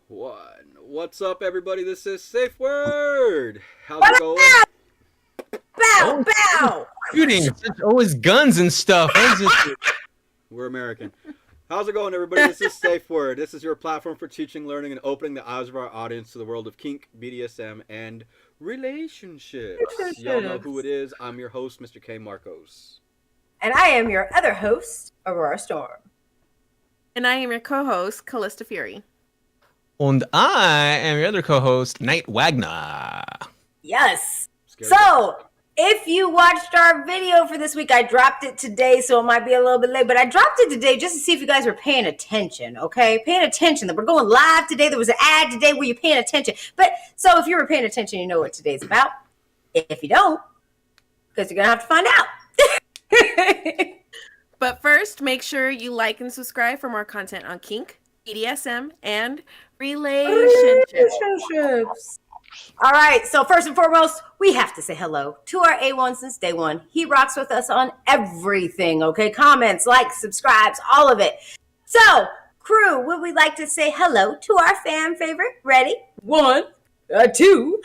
What's up, everybody? This is SafeWord. How's it What going? up? Bow, Oh, bow. shooting. It's always guns and stuff. We're American. How's it going, everybody? This is SafeWord. This is your platform for teaching, learning, and opening the eyes of our audience to the world of kink, BDSM, and relationships. Y'all know who it is. I'm your host, Mr. K. Marcos. And I am your other host, Aurora Storm. And I am your co-host, Callista Fury. And I am your other co-host, Knight Wagner. Yes. Scary So, if you watched our video for this week, I dropped it today, so it might be a little bit late, but I dropped it today just to see if you guys were paying attention, okay? Paying attention. That we're going live today. There was an ad today where you're paying attention. But, so if you were paying attention, you know what today's about. If you don't, because you're going to have to find out. But first, make sure you like and subscribe for more content on kink, BDSM, and relationships. All right, so first and foremost, we have to say hello to our A1 since day one. He rocks with us on everything, okay? Comments, likes, subscribes, all of it. So, crew, would we like to say hello to our fan favorite? Ready? 1, 2,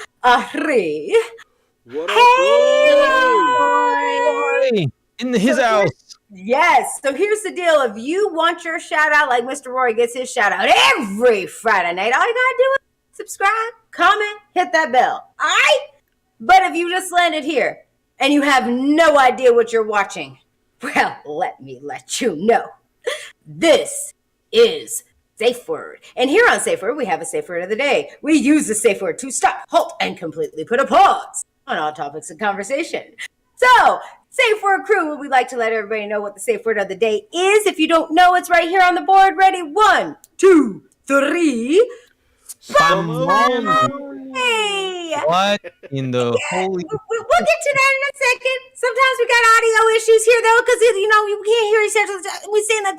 3. What up, Hey, in his house. Yes. So here's the deal. If you want your shout out like Mr. Rory gets his shout out every Friday night, all you gotta do is subscribe, comment, hit that bell. All right? But if you just landed here and you have no idea what you're watching, well, let me let you know. This is SafeWord. And here on SafeWord, we have a safe word of the day. We use the safe word to stop, halt, and completely put a pause on all topics of conversation. So, Safe Word crew, would we like to let everybody know what the safe word of the day is? If you don't know, it's right here on the board. Ready? 1, 2, 3. Spumoni. Hey! What in the holy... We'll get to that in a second. Sometimes we got audio issues here, though, because, you know, we can't hear each other. We're saying that...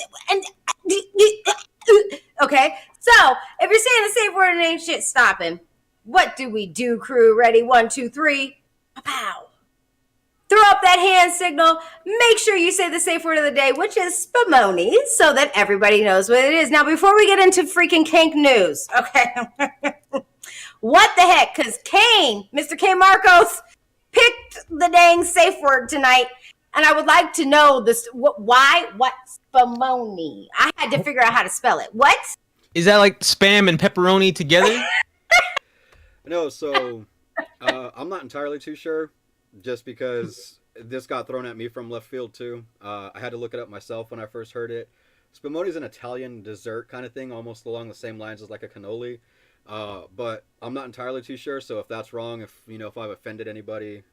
Okay, so if you're saying the safe word and ain't shit stopping, what do we do, crew? Ready? 1, 2, 3. Pow! Throw up that hand signal. Make sure you say the safe word of the day, which is spumoni, so that everybody knows what it is. Now, before we get into freaking kink news, okay, what the heck? Because Kane, Mr. K. Marcos, picked the dang safe word tonight, and I would like to know this. Why? What spumoni? I had to figure out how to spell it. What? Is that like spam and pepperoni together? No, so I'm not entirely too sure. Just because this got thrown at me from left field too. I had to look it up myself when I first heard it. Spumoni is an Italian dessert kind of thing, almost along the same lines as like a cannoli. But I'm not entirely too sure, so if that's wrong, if I've offended anybody,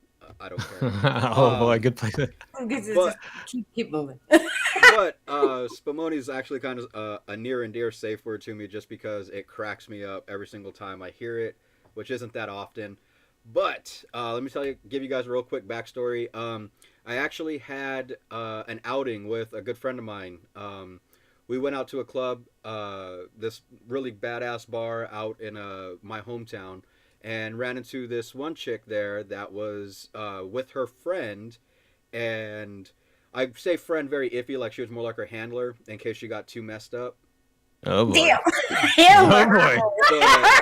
I don't care. Oh boy, good place. But, keep moving. but spumoni is actually kind of a near and dear safe word to me, just because it cracks me up every single time I hear it, which isn't that often. But let me give you guys a real quick backstory. I actually had an outing with a good friend of mine. We went out to a club, this really badass bar out in my hometown, and ran into this one chick there that was with her friend. And I say friend very iffy, like she was more like her handler in case she got too messed up. Oh boy. Damn. Handler. Oh boy.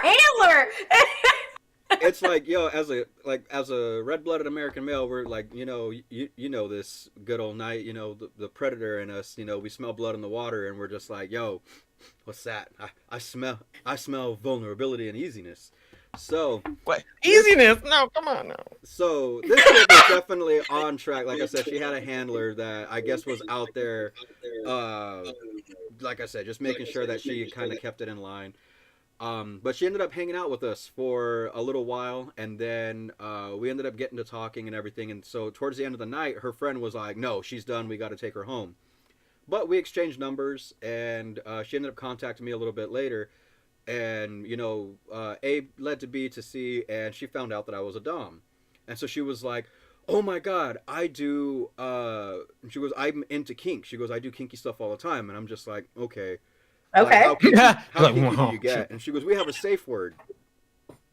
Handler. It's like, as a red-blooded American male, we're like, you know this good old night, the predator in us, we smell blood in the water, and we're just like, yo, what's that? I smell vulnerability and easiness. So What? Easiness? No, come on now. So this chick was definitely on track. Like I said, she had a handler that I guess was out there, like I said, just making sure that she kind of kept it in line. But she ended up hanging out with us for a little while, and then we ended up getting to talking and everything. And so towards the end of the night, her friend was like, no, she's done, we got to take her home. But we exchanged numbers, and she ended up contacting me a little bit later. And, A led to B to C, and she found out that I was a dom. And so she was like, oh my God, I do, she goes, I'm into kink. She goes, I do kinky stuff all the time. And I'm just like, okay. Okay. How kinky do you get? And she goes, we have a safe word.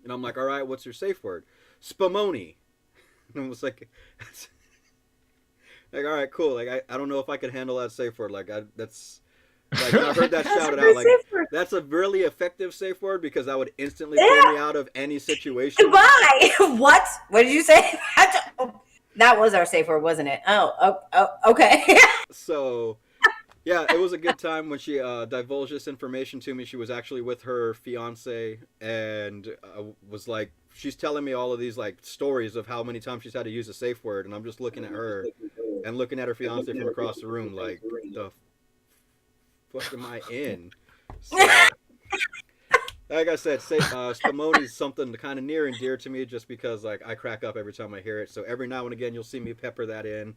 And I'm like, all right, what's your safe word? Spumoni. And I was like, all right, cool. Like, I don't know if I could handle that safe word. Like, that's Like when I heard that That's a shouted great out, like safe word. that's a really effective safe word because that would instantly pull me out of any situation. Goodbye. What? What did you say? That was our safe word, wasn't it? Oh, okay. So, yeah, it was a good time when she divulged this information to me. She was actually with her fiance and was like, she's telling me all of these like stories of how many times she's had to use a safe word, and I'm just looking at her and looking at her fiance from across the room, like, the fuck am I in? So, like I said, Spumoni is something kind of near and dear to me, just because like I crack up every time I hear it. So every now and again, you'll see me pepper that in,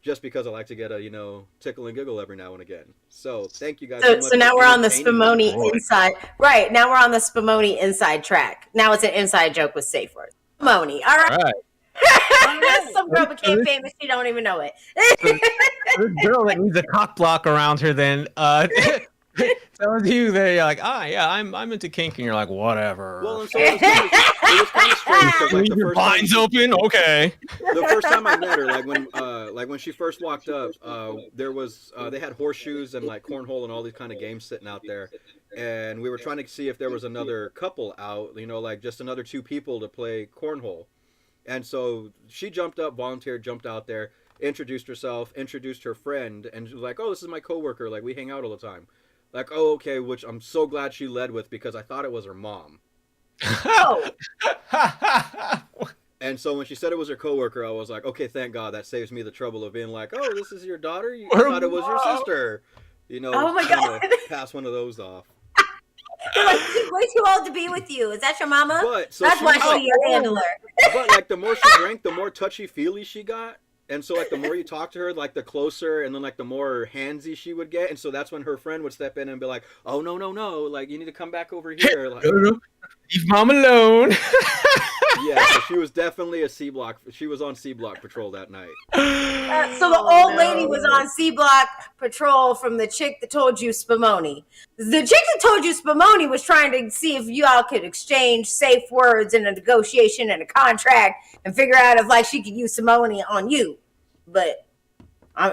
just because I like to get a tickle and giggle every now and again. So thank you guys so much. So now for we're on the entertaining me. Spumoni inside. Right now we're on the Spumoni inside track. Now it's an inside joke with safe words. Spumoni. All right. All right. Some girl became famous. She don't even know it. This girl that needs a cock block around her then tells you that you're like, yeah, I'm into kink, and you're like, whatever. Well, and so it was kind of strange because like Leave your blinds open, okay. The first time I met her, like when she first walked up, there was they had horseshoes and like cornhole and all these kind of games sitting out there, and we were trying to see if there was another couple out, like just another two people to play cornhole. And so she jumped up, volunteered, jumped out there, introduced herself, introduced her friend, and she was like, "Oh, this is my coworker. Like we hang out all the time." Like, oh, okay, which I'm so glad she led with because I thought it was her mom. Oh. And so when she said it was her coworker, I was like, okay, thank God, that saves me the trouble of being like, oh, this is your daughter? You thought it was your sister. Oh my God. Pass one of those off. You're like, she's way too old to be with you. Is that your mama? But, so that's why she's your handler. But like the more she drank, the more touchy-feely she got. And so like the more you talk to her, like the closer, and then like the more handsy she would get. And so that's when her friend would step in and be like, oh, no, like you need to come back over here. Like, leave mom alone. Yeah, so she was definitely a C block. She was on C block patrol that night. So the old lady was on C block patrol from the chick that told you Spumoni. The chick that told you Spumoni was trying to see if you all could exchange safe words in a negotiation and a contract and figure out if like she could use Spumoni on you. But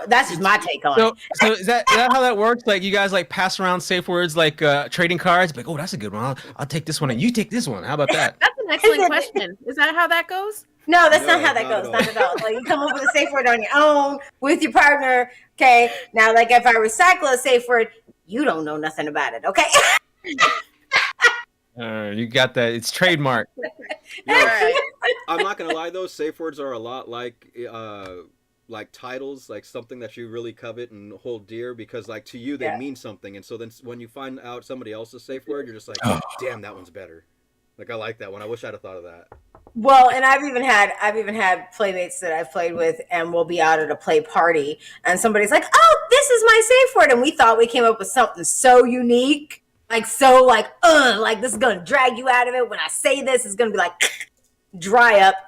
that's just my take on it. So is that how that works? Like you guys like pass around safe words like trading cards? Like, oh, that's a good one. I'll take this one and you take this one. How about that? That's an excellent question. Is that how that goes? No, that's not how that goes. Not at all. Like you come up with a safe word on your own with your partner. Okay. Now, like if I recycle a safe word, you don't know nothing about it. Okay. You got that. It's trademark. I'm not gonna lie though. Safe words are a lot like titles, like something that you really covet and hold dear, because like to you they mean something, and so then when you find out somebody else's safe word, you're just like, damn, that one's better. Like I like that one. I wish I'd have thought of that. Well, and I've even had playmates that I've played with, and we'll be out at a play party, and somebody's like, "Oh, this is my safe word," and we thought we came up with something so unique, like this is gonna drag you out of it. When I say this, it's gonna be like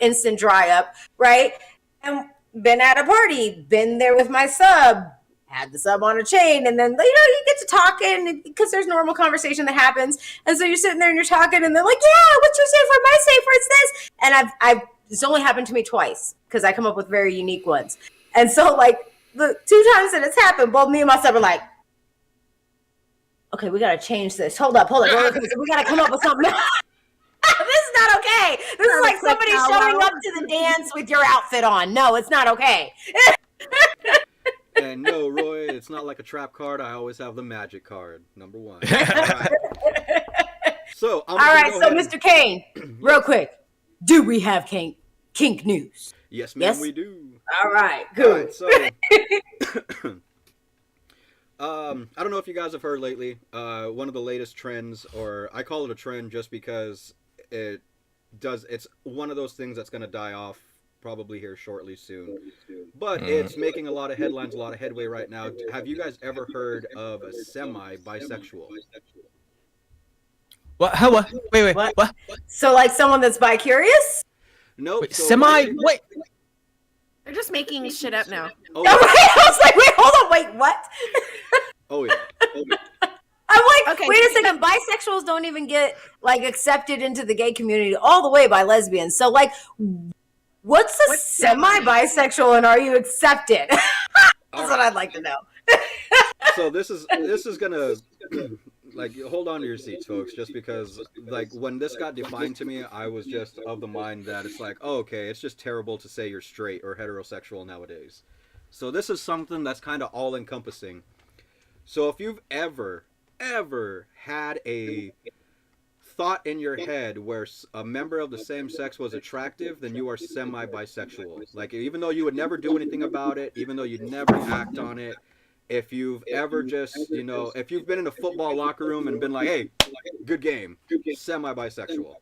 instant dry up, right? And been at a party, been there with my sub, had the sub on a chain, and then you get to talking because there's normal conversation that happens, and so you're sitting there and you're talking, and they're like, "Yeah, what's your safe word? My safe word's this," and I've it's only happened to me twice because I come up with very unique ones, and so like the 2 times that it's happened, both me and my sub are like, "Okay, we gotta change this. Hold up, we gotta come up with something." This is not okay. This is like somebody showing up to the dance with your outfit on. No, it's not okay. And no, Roy, it's not like a trap card. I always have the magic card, number 1. All right. So, Mr. Kane, real quick, do we have kink news? Yes, ma'am, we do. All right, good. I don't know if you guys have heard lately, one of the latest trends, or I call it a trend just because it's one of those things that's going to die off probably here shortly soon, but it's making a lot of headlines, a lot of headway right now. Have you guys ever heard of a semi-bisexual? What? Wait, what? So like someone that's bi-curious? Nope. Wait. They're just making shit up now. Oh, I was like, wait, hold on, wait, what? Oh yeah. I'm like, okay, wait a second. Bisexuals don't even get like accepted into the gay community all the way by lesbians. So like, what's a semi-bisexual, and are you accepted? That's what I'd like to know. So this is gonna like hold on to your seats, folks, just because like when this got defined to me, I was just of the mind that it's like, oh, okay, it's just terrible to say you're straight or heterosexual nowadays. So this is something that's kind of all encompassing. So if you've ever had a thought in your head where a member of the same sex was attractive, then you are semi-bisexual. Like, even though you would never do anything about it, even though you'd never act on it, if you've ever just, if you've been in a football locker room and been like, hey, good game, semi-bisexual.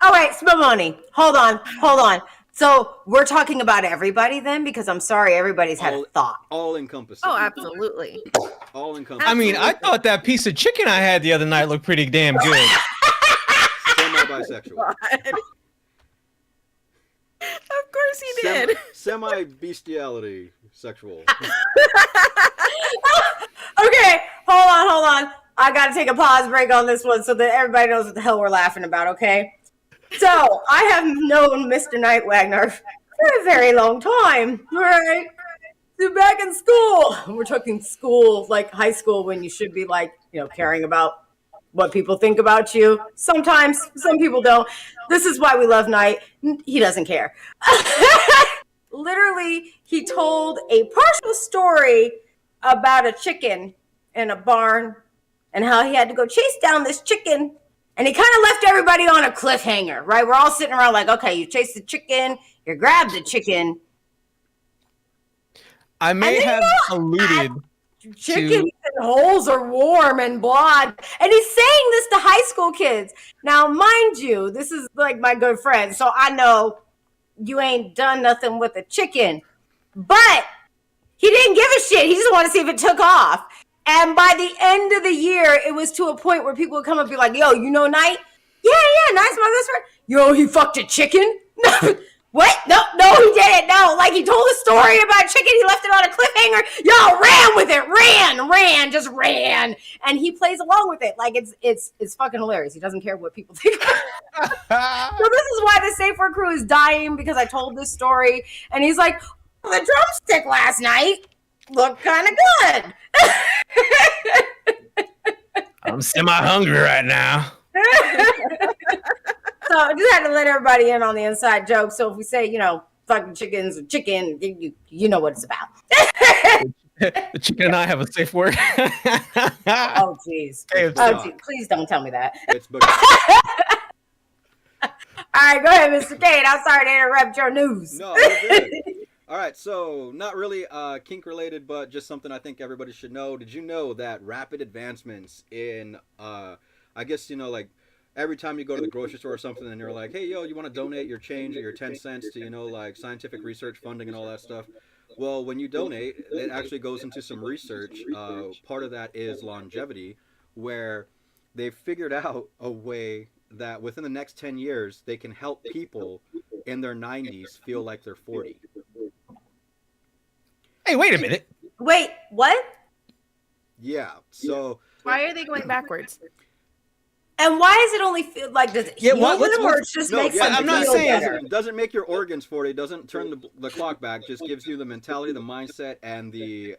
All right, Spumoni, hold on. So we're talking about everybody then, because I'm sorry, everybody's had a thought. All encompassing. Oh, absolutely. All encompassing. I mean, I thought that piece of chicken I had the other night looked pretty damn good. Semi-bisexual. Of course he did. Semi-bestiality sexual. Okay, hold on. I got to take a pause break on this one so that everybody knows what the hell we're laughing about, okay? So, I have known Mr. Night Wagner for a very long time, all right? So back in school, we're talking school, like high school, when you should be like, caring about what people think about you. Sometimes, some people don't. This is why we love Night. He doesn't care. Literally, he told a partial story about a chicken in a barn and how he had to go chase down this chicken. And he kind of left everybody on a cliffhanger, right? We're all sitting around like, okay, you chased the chicken, you grabbed the chicken. I may have alluded Chickens and holes are warm and blah. And he's saying this to high school kids. Now, mind you, this is like my good friend, so I know you ain't done nothing with a chicken. But he didn't give a shit. He just wanted to see if it took off. And by the end of the year, it was to a point where people would come up and be like, yo, Night? Yeah, Night's my best friend. Yo, he fucked a chicken? What? No, he didn't. No, like he told a story about chicken. He left it on a cliffhanger. Y'all ran with it. Just ran. And he plays along with it. Like it's fucking hilarious. He doesn't care what people think. So this is why the SafeWord crew is dying, because I told this story. And he's like, the drumstick last night looked kind of good. I'm semi-hungry right now. So I just had to let everybody in on the inside joke. So if we say, fucking chickens or chicken, you know what it's about. The chicken and I have a safe word. Oh, jeez. Please don't tell me that. It's All right, go ahead, Mr. Kane. I'm sorry to interrupt your news. No, you're good. All right, so not really kink related, but just something I think everybody should know. Did you know that rapid advancements in, I guess, like every time you go to the grocery store or something and you're like, hey, yo, you want to donate your change or your 10 cents to, like scientific research funding and all that stuff? Well, when you donate, it actually goes into some research. Part of that is longevity, where they've figured out a way that within the next 10 years, they can help people in their 90s feel like they're 40. Hey, wait a minute. Wait, what? Yeah, so... Why are they going backwards? And why does it only feel like, does it heal them, or it just makes them I'm not feel saying better? It doesn't make your organs 40. It doesn't turn the clock back. Just gives you the mentality, the mindset, and the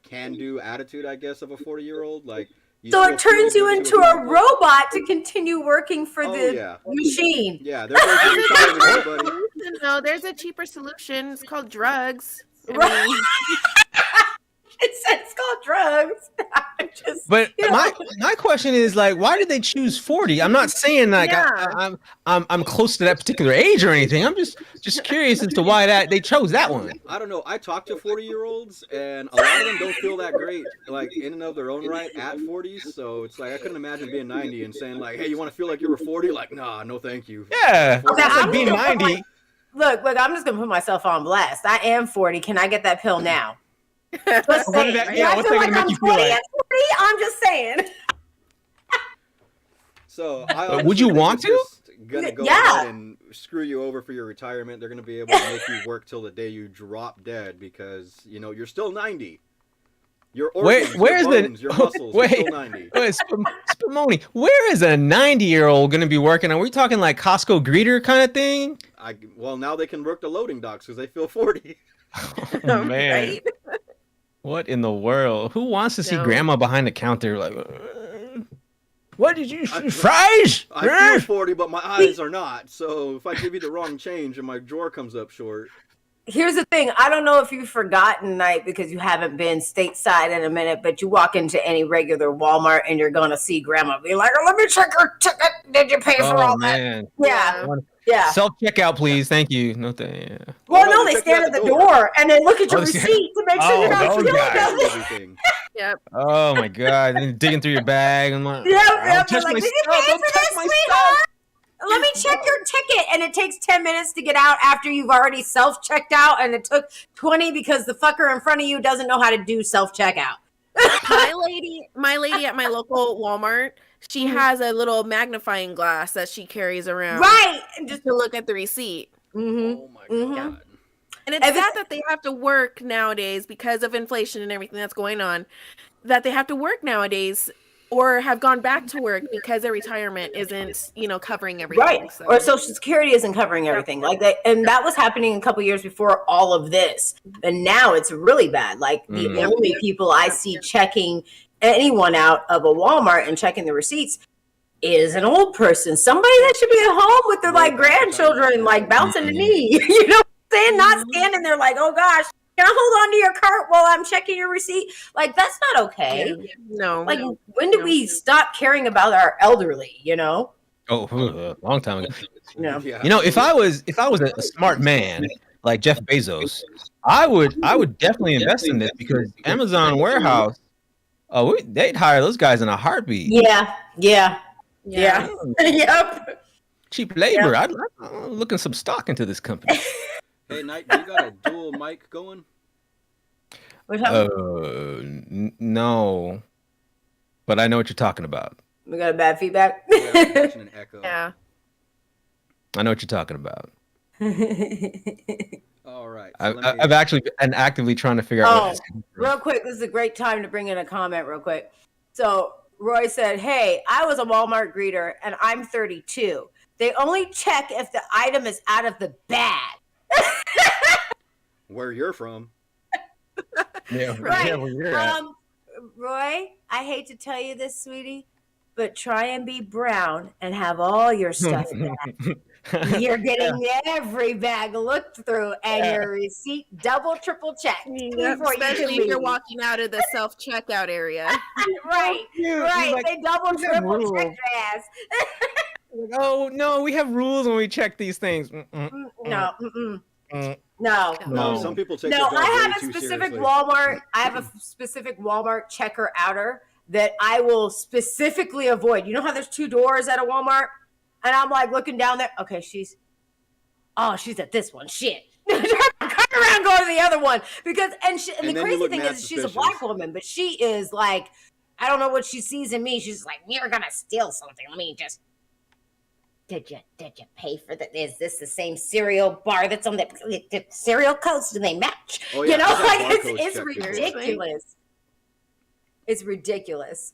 can-do attitude, I guess, of a 40-year-old. Like, so it turns you into a robot to continue working for the machine. Yeah, there's everybody. No, there's a cheaper solution. It's called drugs. Right. It's called drugs. But my question is, like, why did they choose 40? I'm not saying like I'm close to that particular age or anything. I'm just curious as to why they chose that one. I don't know. I talk to 40-year-olds, and a lot of them don't feel that great, like in and of their own right at 40s. So it's like I couldn't imagine being 90 and saying like, hey, you want to feel like you were 40? Like, nah, no, thank you. Yeah, okay, that's like being 90. Look, I'm just gonna put myself on blast. I am 40. Can I get that pill now? What's that gonna make you feel like? At 40? I'm just saying. So, would you want to? Gonna go ahead and screw you over for your retirement. They're gonna be able to make you work till the day you drop dead because you're still 90. Your organs, your bones, your muscles, you're still 90. Spumoni, where is a 90-year-old gonna be working? Are we talking like Costco greeter kind of thing? Well, now they can work the loading docks because they feel 40. Oh man. Right? What in the world? Who wants to see No. grandma behind the counter like? What did you fries? I feel 40, but my eyes are not. So if I give you the wrong change and my drawer comes up short. Here's the thing. I don't know if you've forgotten, Night, because you haven't been stateside in a minute, but you walk into any regular Walmart and you're going to see grandma be like, let me check your ticket. Did you pay for all man. that? Yeah. Self-checkout, please. Thank you. No, Well, Oh, no, no, they they check stand you at the at the door and they look at your Oh, they- receipt to make sure you're not those stealing guys. nothing. Everything. Yep. Oh my god! And digging through your bag and like, Yep, don't they're touch like, my did you stuff, pay don't for touch this, my sweetheart? Let me check your ticket. And it takes 10 minutes to get out after you've already self-checked out. And it took 20 because the fucker in front of you doesn't know how to do self-checkout. my lady at my local Walmart, she has a little magnifying glass that she carries around. Right. And Just to look at the receipt. Oh my god. And it's sad that they have to work nowadays because of inflation and everything that's going on, that they have to work nowadays or have gone back to work because their retirement isn't, covering everything. Right. So. Or Social Security isn't covering everything like that. And that was happening a couple years before all of this. And now it's really bad. Like the only people I see checking anyone out of a Walmart and checking the receipts is an old person. Somebody that should be at home with their like grandchildren, like bouncing the knee. You know what I'm saying? Not standing there like, oh gosh, can I hold on to your cart while I'm checking your receipt? Like, that's not okay. No. Like, when do we stop caring about our elderly, Oh, a long time ago. No. Yeah. If I was a smart man like Jeff Bezos, I would definitely invest in this because Amazon warehouse, they'd hire those guys in a heartbeat. Yeah. Yep. Cheap labor. I'm looking some stock into this company. Hey, Knight, you got a dual mic going? No, but I know what you're talking about. We got a bad feedback. Yeah, I'm catching an echo. Yeah. I know what you're talking about. All right. I've actually been actively trying to figure out. Real quick, this is a great time to bring in a comment real quick. So Roy said, hey, I was a Walmart greeter and I'm 32. They only check if the item is out of the bag. Where you're from. Yeah, Right. yeah, where you're at. Roy, I hate to tell you this, sweetie, but try and be brown and have all your stuff back. You're getting every bag looked through and your receipt double, triple checked. Especially if you're walking out of the self-checkout area. Right. Like, they double, triple check your ass. Oh no, we have rules when we check these things. No. No, some people take their job I have way a too specific seriously. Walmart. I have a specific Walmart checker outer that I will specifically avoid. You know how there's two doors at a Walmart? And I'm like looking down there. Okay, she's at this one. Shit. Cut around, go to the other one. Because and the crazy thing is she's a black woman, but she is like, I don't know what she sees in me. She's like, you're gonna steal something. Let me just Did you pay for that? Is this the same cereal bar that's on the cereal codes? Do they match? Oh, yeah, It's ridiculous. It's ridiculous.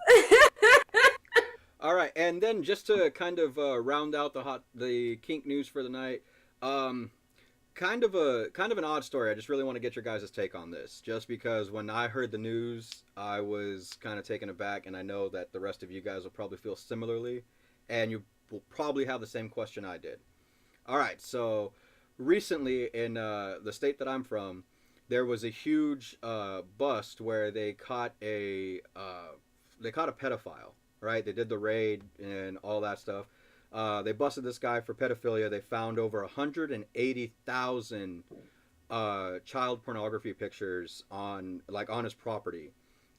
All right, and then just to kind of round out the kink news for the night, kind of an odd story. I just really want to get your guys' take on this, just because when I heard the news, I was kind of taken aback, and I know that the rest of you guys will probably feel similarly, and you will probably have the same question I did. All right, so recently in the state that I'm from, there was a huge bust where they caught a pedophile. Right, they did the raid and all that stuff. They busted this guy for pedophilia. They found over 180,000 child pornography pictures on his property.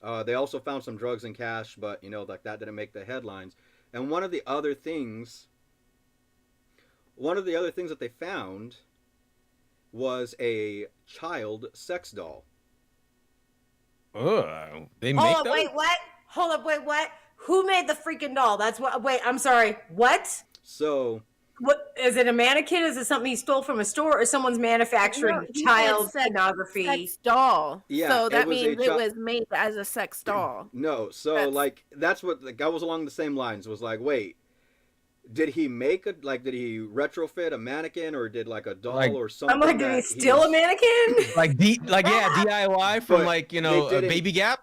They also found some drugs and cash, but that didn't make the headlines. And one of the other things that they found was a child sex doll. Oh, they make those? Wait, what? Hold up, wait, what? Who made the freaking doll? That's what. Wait, I'm sorry. What? So, what is it? A mannequin? Is it something he stole from a store, or someone's manufacturing child pornography? Sex doll. Yeah, so that means it was made as a sex doll. No, so that's what that was along the same lines. Was like, wait, Did he make a like? Did he retrofit a mannequin, or did like a doll Like- or something? I'm like, did he steal a mannequin? Like DIY from But like they didn't- Baby Gap.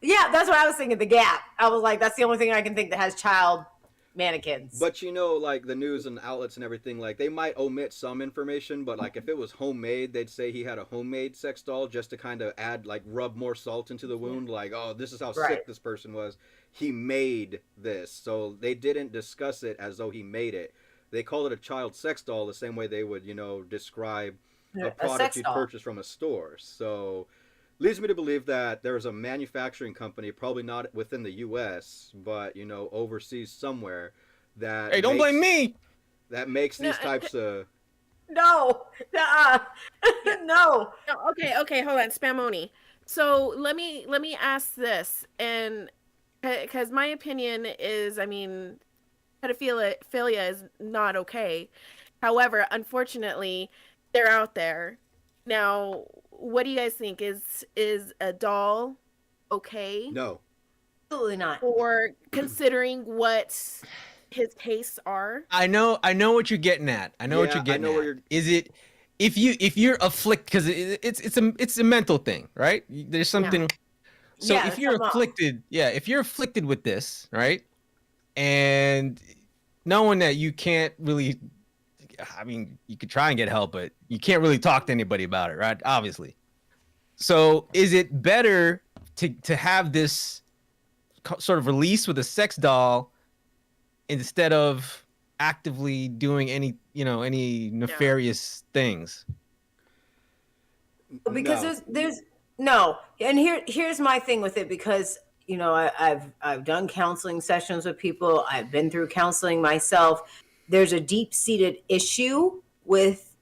Yeah, that's what I was thinking. The Gap. I was like, that's the only thing I can think that has child mannequins. But you know, like the news and outlets and everything, like they might omit some information, but like if it was homemade, they'd say he had a homemade sex doll just to kind of add, like, rub more salt into the wound. Like, oh, this is how Right. sick this person was. He made this. So they didn't discuss it as though he made it. They called it a child sex doll the same way they would, you know, describe a product sex you'd doll. purchase from a store. So leads me to believe that there's a manufacturing company, probably not within the U.S., but, you know, overseas somewhere, that Hey, don't blame me. that makes these No, types of No. No. Okay, hold on, Spamoni. So let me ask this, and because my opinion is, I mean, pedophilia is not okay. However, unfortunately, they're out there. Now, what do you guys think? Is a doll okay? no. Absolutely not. Or considering what his tastes are? I know what you're getting at. I know what Yeah, you're getting I know at. where you're- Is it if you're afflicted, because it's a mental thing, right? There's something. So Yeah, if you're come on. afflicted, if you're afflicted with this, right, and knowing that you can't really, I mean, you could try and get help, but you can't really talk to anybody about it, right? Obviously. So is it better to have this sort of release with a sex doll instead of actively doing any nefarious things? Because No. there's no, and here's my thing with it, because you know I've done counseling sessions with people. I've been through counseling myself. There's a deep-seated issue with,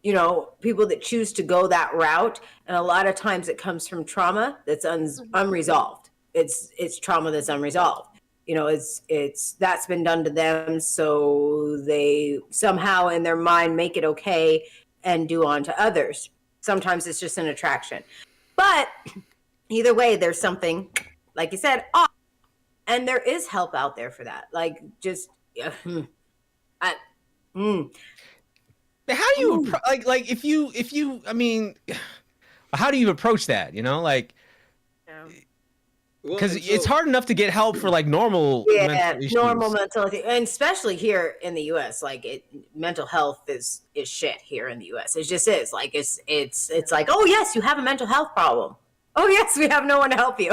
you know, people that choose to go that route, and a lot of times it comes from trauma that's unresolved. It's trauma that's unresolved. You know, it's that's been done to them, so they somehow in their mind make it okay and do on to others. Sometimes it's just an attraction, but either way, there's something, like you said, off, and there is help out there for that. Like, just But how do you like if you I mean, how do you approach that? You know, like, Yeah. Well, because and it's so- hard enough to get help for like normal mental issues. normal mentality, and especially here in the U.S. Like, mental health is shit here in the U.S. It just is. Like, it's like, oh yes, you have a mental health problem. Oh yes, we have no one to help you.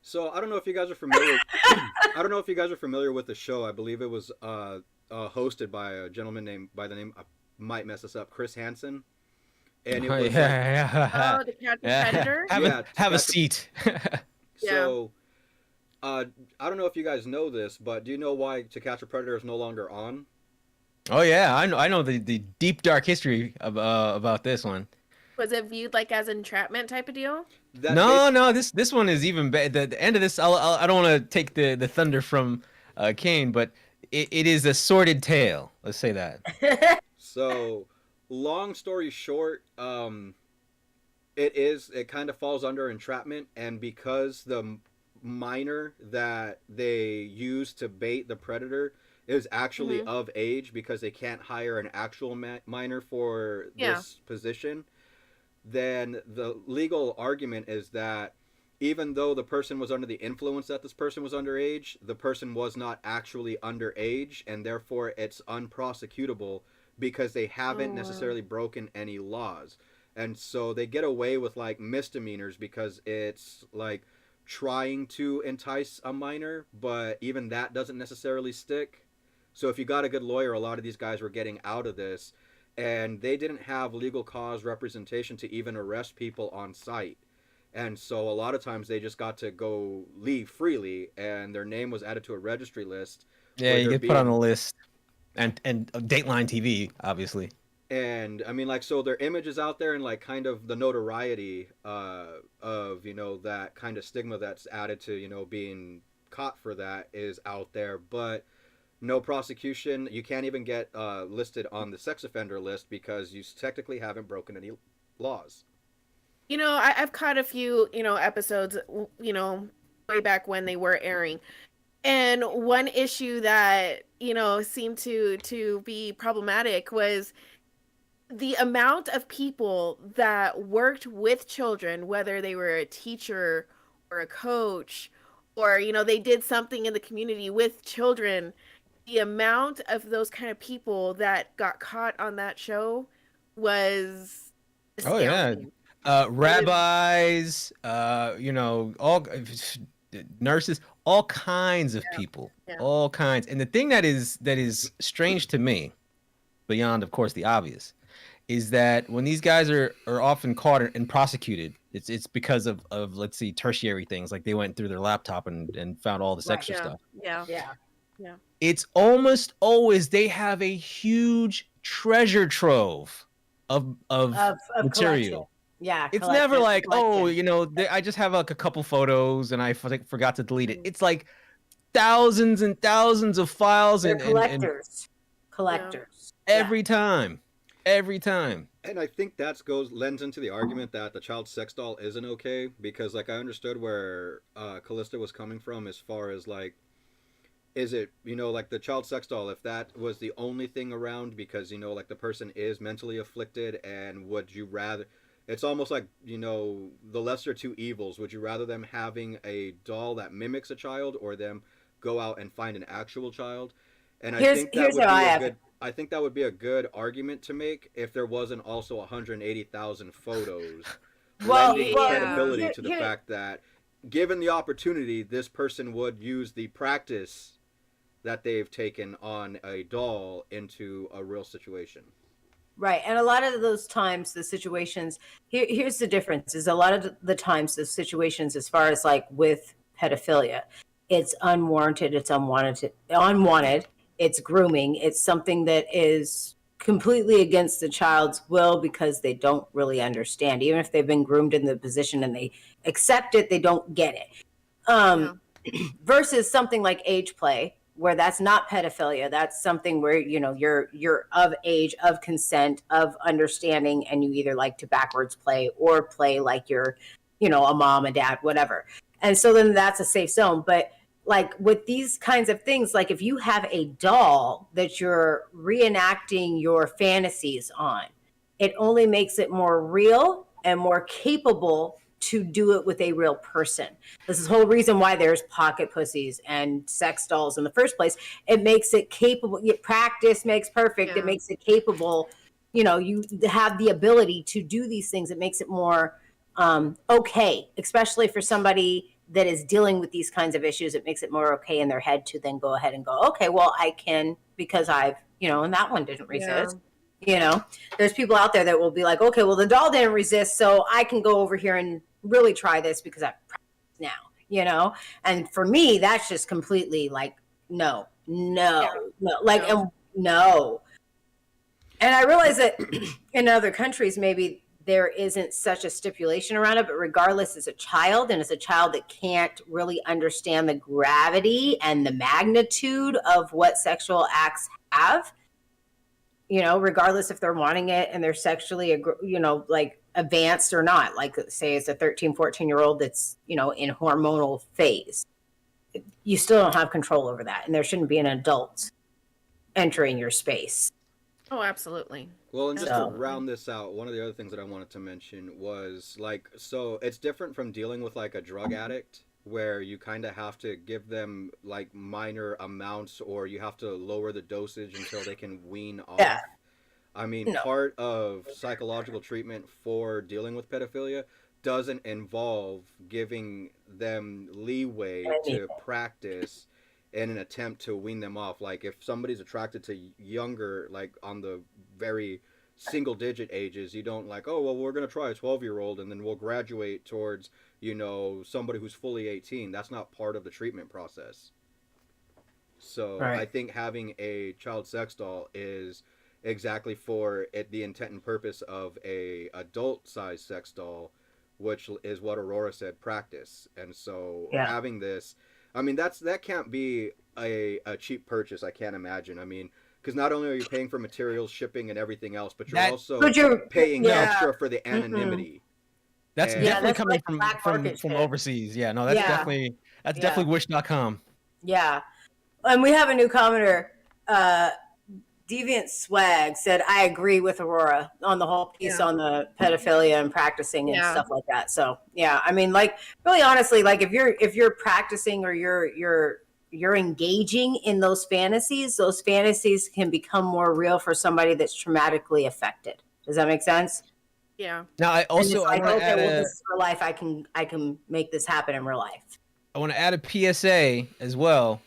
So I don't know if you guys are familiar. I don't know if you guys are familiar with the show. I believe it was hosted by a gentleman by the name, I might mess this up, Chris Hansen. And it was like, Oh, the Captain Predator? Have Yeah, a seat. so I don't know if you guys know this, but do you know why To Catch a Predator is no longer on? Oh yeah, I know the deep dark history of about this one. Was it viewed like as entrapment type of deal? That No, this one is even better. The end of this, I don't want to take the thunder from Kane, but it is a sordid tale. Let's say that. So, long story short, it kind of falls under entrapment, and because the minor that they use to bait the predator is actually of age, because they can't hire an actual minor for this position, then the legal argument is that even though the person was under the influence that this person was underage, the person was not actually underage, and therefore it's unprosecutable because they haven't necessarily broken any laws. And so they get away with like misdemeanors because it's like trying to entice a minor, but even that doesn't necessarily stick. So if you got a good lawyer, a lot of these guys were getting out of this, and they didn't have legal cause representation to even arrest people on site. And so a lot of times they just got to go leave freely, and their name was added to a registry list. Yeah, where you they're get put on being- the list, and Dateline TV, obviously. And I mean, like, so their image is out there, and like kind of the notoriety of, you know, that kind of stigma that's added to, you know, being caught for that is out there, but no prosecution. You can't even get listed on the sex offender list because you technically haven't broken any laws. You know, I've caught a few, you know, episodes, you know, way back when they were airing. And one issue that, seemed to be problematic was the amount of people that worked with children, whether they were a teacher or a coach, or, they did something in the community with children. The amount of those kind of people that got caught on that show was Oh yeah, astounding. rabbis, all nurses, all kinds of people, Yeah. all kinds. And the thing that is strange to me, beyond of course the obvious, is that when these guys are often caught and prosecuted, it's because of let's see, tertiary things, like they went through their laptop and found all this Right. extra stuff. Yeah. It's almost always they have a huge treasure trove of material. Collection. Yeah. It's never like, collection. I just have like a couple photos and I forgot to delete it. It's like thousands and thousands of files They're and collectors. every time. And I think that lends into the argument that the child sex doll isn't okay, because like I understood where Callista was coming from as far as like, is it, like the child sex doll, if that was the only thing around because, like the person is mentally afflicted, and would you rather, it's almost like, the lesser two evils, would you rather them having a doll that mimics a child or them go out and find an actual child? And I think that would be a good, I think that would be a good argument to make if there wasn't also 180,000 photos lending credibility to the fact that given the opportunity, this person would use the practice that they've taken on a doll into a real situation. Right. And a lot of those times, the situations, here's the difference, is a lot of the times the situations, as far as like with pedophilia, it's unwarranted, it's unwanted, it's grooming, it's something that is completely against the child's will because they don't really understand. Even if they've been groomed in the position and they accept it, they don't get it. Versus something like age play, where that's not pedophilia. That's something where, you're of age, of consent, of understanding, and you either like to backwards play or play like you're, a mom, a dad, whatever. And so then that's a safe zone. But like with these kinds of things, like if you have a doll that you're reenacting your fantasies on, it only makes it more real and more capable to do it with a real person. This is the whole reason why there's pocket pussies and sex dolls in the first place. It makes it capable. Practice makes perfect. It makes it capable. You have the ability to do these things. It makes it more okay, especially for somebody that is dealing with these kinds of issues. It makes it more okay in their head to then go ahead and go, okay, well, I can, because I've, and that one didn't resist. There's people out there that will be like, okay, well, the doll didn't resist, so I can go over here and really try this because I've practiced now, and for me, that's just completely like, no. And I realize that in other countries, maybe there isn't such a stipulation around it, but regardless, it's a child, and it's a child that can't really understand the gravity and the magnitude of what sexual acts have, regardless if they're wanting it and they're sexually, like advanced or not. Like say it's a 13, 14-year-old that's, in hormonal phase. You still don't have control over that. And there shouldn't be an adult entering your space. Oh, absolutely. Well, and just to round this out, one of the other things that I wanted to mention was like, so it's different from dealing with like a drug addict, where you kind of have to give them like minor amounts, or you have to lower the dosage until they can wean off. Yeah. I mean, part of psychological treatment for dealing with pedophilia doesn't involve giving them leeway to practice in an attempt to wean them off. Like if somebody's attracted to younger, like on the very single digit ages, you don't like, oh, well, we're going to try a 12-year-old and then we'll graduate towards, somebody who's fully 18. That's not part of the treatment process. So I think having a child sex doll is exactly for the intent and purpose of a adult size sex doll, which is what Aurora said, practice. And so having this, I mean, that can't be a cheap purchase, I can't imagine. I mean, because not only are you paying for materials, shipping, and everything else, but you're also paying extra for the anonymity. That's definitely coming from overseas. Yeah, no, that's definitely Wish.com. Yeah. And we have a new commenter. Deviant Swag said, I agree with Aurora on the whole piece on the pedophilia and practicing and stuff like that. So yeah, I mean, like, really honestly, like if you're practicing or you're engaging in those fantasies can become more real for somebody that's traumatically affected. Does that make sense? Yeah. Now I also I want to add this is real life. I can make this happen in real life. I want to add a PSA as well.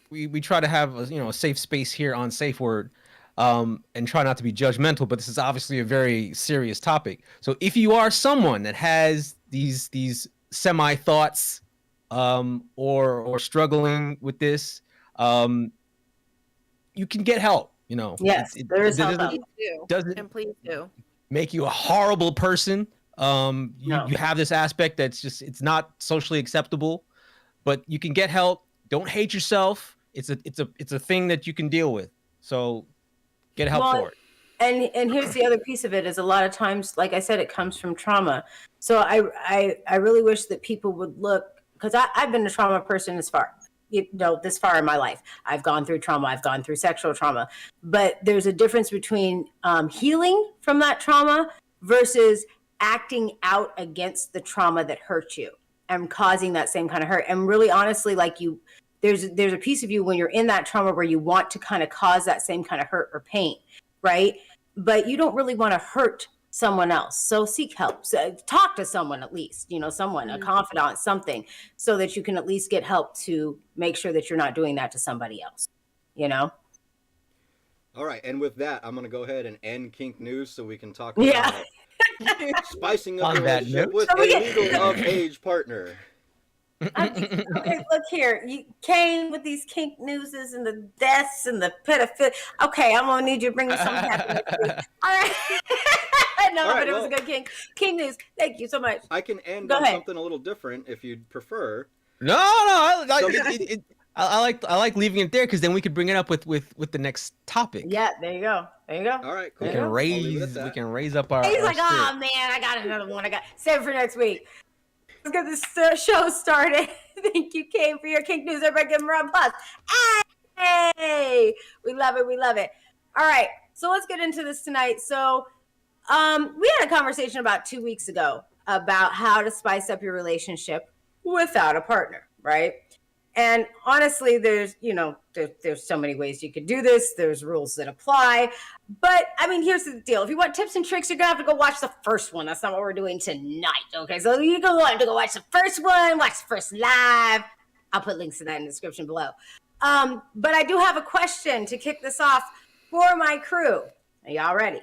We try to have a safe space here on SafeWord, and try not to be judgmental, but this is obviously a very serious topic. So if you are someone that has these semi thoughts, or struggling with this, you can get help. Yes, there is help. Doesn't please do make you a horrible person. You have this aspect that's just, it's not socially acceptable, but you can get help. Don't hate yourself. It's a thing that you can deal with. So get help for it. And here's the other piece of it is a lot of times, like I said, it comes from trauma. So I really wish that people would look, because I've been a trauma person this far in my life. I've gone through trauma. I've gone through sexual trauma. But there's a difference between healing from that trauma versus acting out against the trauma that hurt you and causing that same kind of hurt. And really honestly, like there's a piece of you when you're in that trauma where you want to kind of cause that same kind of hurt or pain, right? But you don't really want to hurt someone else. So seek help. So talk to someone at least, someone, a confidant, something, so that you can at least get help to make sure that you're not doing that to somebody else, All right, and with that, I'm going to go ahead and end Kink News so we can talk about spicing up a relationship with a legal of-age partner. Okay, look here. You came with these kink newses and the deaths and the pedophilia. Okay, I'm gonna need you to bring me something happy next week. All right. But it was a good kink news. Thank you so much. I can end on something a little different if you'd prefer. No, I like leaving it there because then we could bring it up with the next topic. Yeah, there you go. All right, cool. We can raise up our. He's like, oh man, I got another one. Save it for next week. Let's get this show started. Thank you, Kane, for your kink news. Everybody give him a round of applause. Hey, we love it. We love it. All right, so let's get into this tonight. So, we had a conversation about 2 weeks ago about how to spice up your relationship without a partner, right? And honestly, there's so many ways you could do this. There's rules that apply. But, I mean, here's the deal. If you want tips and tricks, you're going to have to go watch the first one. That's not what we're doing tonight, okay? So you're going to want to go watch the first one, watch the first live. I'll put links to that in the description below. But I do have a question to kick this off for my crew. Are y'all ready?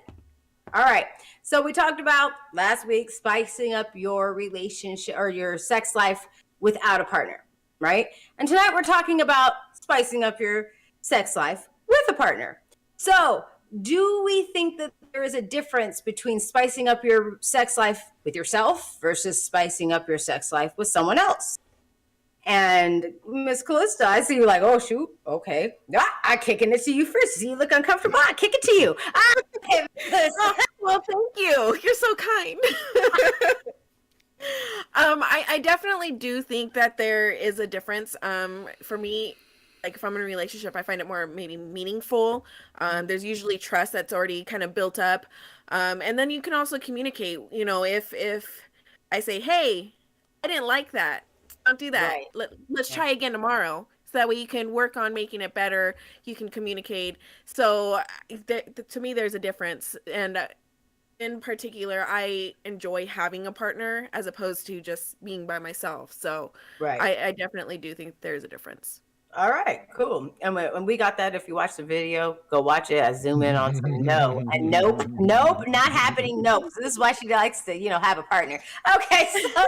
All right. So we talked about last week spicing up your relationship or your sex life without a partner. Right? And tonight we're talking about spicing up your sex life with a partner. So, do we think that there is a difference between spicing up your sex life with yourself versus spicing up your sex life with someone else? And Miss Callista, I see you like, oh shoot, okay. I'm kicking it to you first. See you look uncomfortable. I kick it to you. Well, thank you. You're so kind. I definitely do think that there is a difference. For me, like if I'm in a relationship, I find it more maybe meaningful. There's usually trust that's already kind of built up. And then you can also communicate, if I say, hey, I didn't like that. Don't do that. Right. Let's try again tomorrow. So that way you can work on making it better. You can communicate. So to me, there's a difference. And in particular, I enjoy having a partner as opposed to just being by myself. So I definitely do think there's a difference. All right, cool. And when we got that, if you watch the video, go watch it. I zoom in on some no and nope, not happening. Nope. So this is why she likes to, have a partner. Okay, so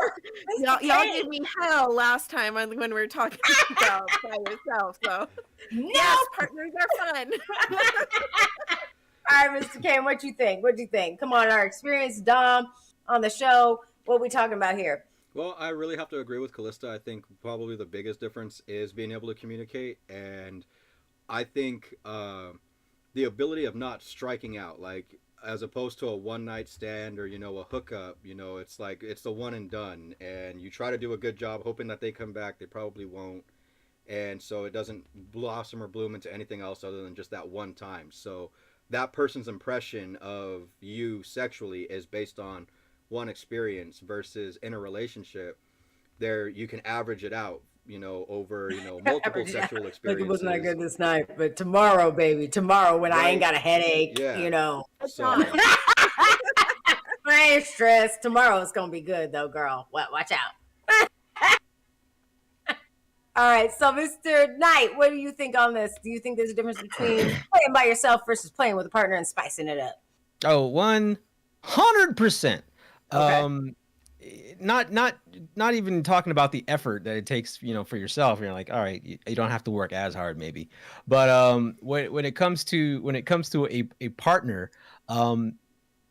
y'all gave me hell last time when we were talking about by yourself. So yes, partners are fun. All right, Mr. Kane, what do you think? Come on, our experienced Dom on the show. What are we talking about here? Well, I really have to agree with Callista. I think probably the biggest difference is being able to communicate. And I think the ability of not striking out, like as opposed to a one-night stand or, a hookup, it's like it's the one and done. And you try to do a good job hoping that they come back. They probably won't. and so it doesn't blossom or bloom into anything else other than just that one time. So that person's impression of you sexually is based on one experience versus in a relationship there you can average it out, over, multiple sexual Look, experiences. it wasn't that good this night, but tomorrow, baby, tomorrow when I ain't got a headache, Yeah. So I ain't stressed. Tomorrow it's gonna be good though, girl. Watch out. All right, so Mr. Knight, what do you think on this? Do you think there's a difference between playing by yourself versus playing with a partner and spicing it up? Oh, 100%. Okay. Not even talking about the effort that it takes, for yourself. You're like, all right, you don't have to work as hard, maybe. But when it comes to a partner,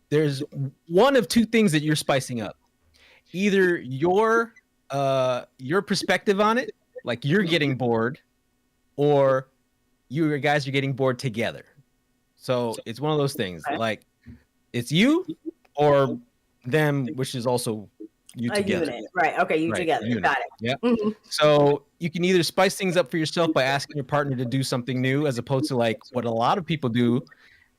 there's one of two things that you're spicing up. Either your perspective on it, like you're getting bored, or you guys are getting bored together. So it's one of those things. Like it's you or them, which is also you together. Unit. Right. Okay. You together. Unit. Got it. Yeah. Mm-hmm. So you can either spice things up for yourself by asking your partner to do something new, as opposed to like what a lot of people do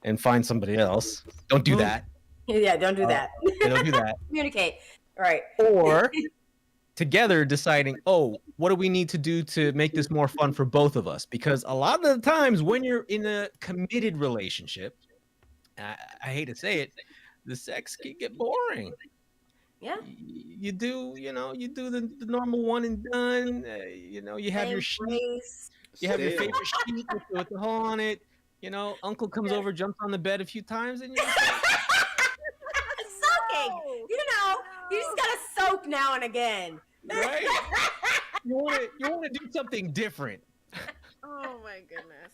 and find somebody else. Don't do that. Yeah. Don't do that. Don't do that. Communicate. Right. Or together deciding, oh, what do we need to do to make this more fun for both of us? Because a lot of the times when you're in a committed relationship, I hate to say it, the sex can get boring. Yeah. You do the normal one and done. You have your sheet. You have your favorite sheet with the hole on it. Uncle comes over, jumps on the bed a few times, and you're soaking. You just gotta soak now and again. Right? You want to do something different. Oh my goodness.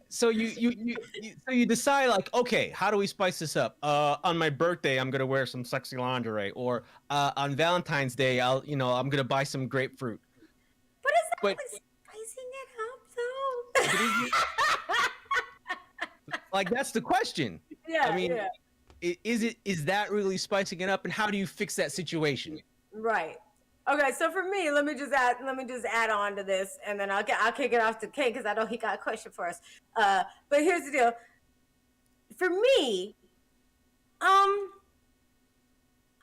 So you decide like, okay, how do we spice this up? On my birthday, I'm gonna wear some sexy lingerie, or on Valentine's Day, I'm gonna buy some grapefruit. But is that like spicing it up though? Like that's the question. Yeah. I mean, is that really spicing it up, and how do you fix that situation? Right. Okay, so for me, let me just add on to this, and then I'll kick it off to Kate because I know he got a question for us. But here's the deal. For me, I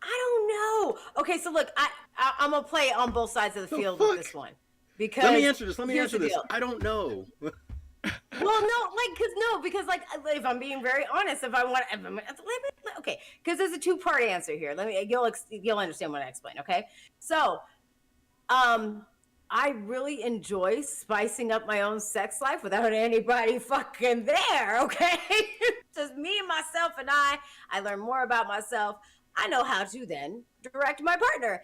don't know. Okay, so look, I'm gonna play on both sides of the field with this one because let me answer this. deal. I don't know. Well, because if I'm being very honest, okay, because there's a two-part answer here. You'll understand when I explain. Okay, so, I really enjoy spicing up my own sex life without anybody fucking there. Okay, just me and myself, and I learn more about myself. I know how to then direct my partner.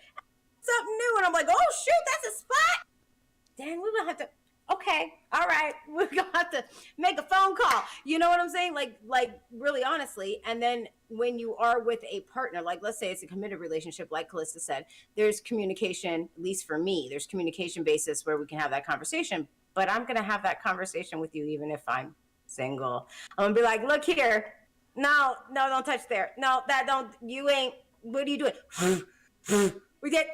Something new, and I'm like, oh shoot, that's a spot. Dang, we're gonna have to. Okay, all right, we're gonna have to make a phone call. You know what I'm saying? Like really honestly. And then when you are with a partner, like let's say it's a committed relationship, like Calista said, there's communication, at least for me, there's communication basis where we can have that conversation. But I'm gonna have that conversation with you even if I'm single. I'm gonna be like, look here, no, don't touch there. No, you ain't, what are you doing? We get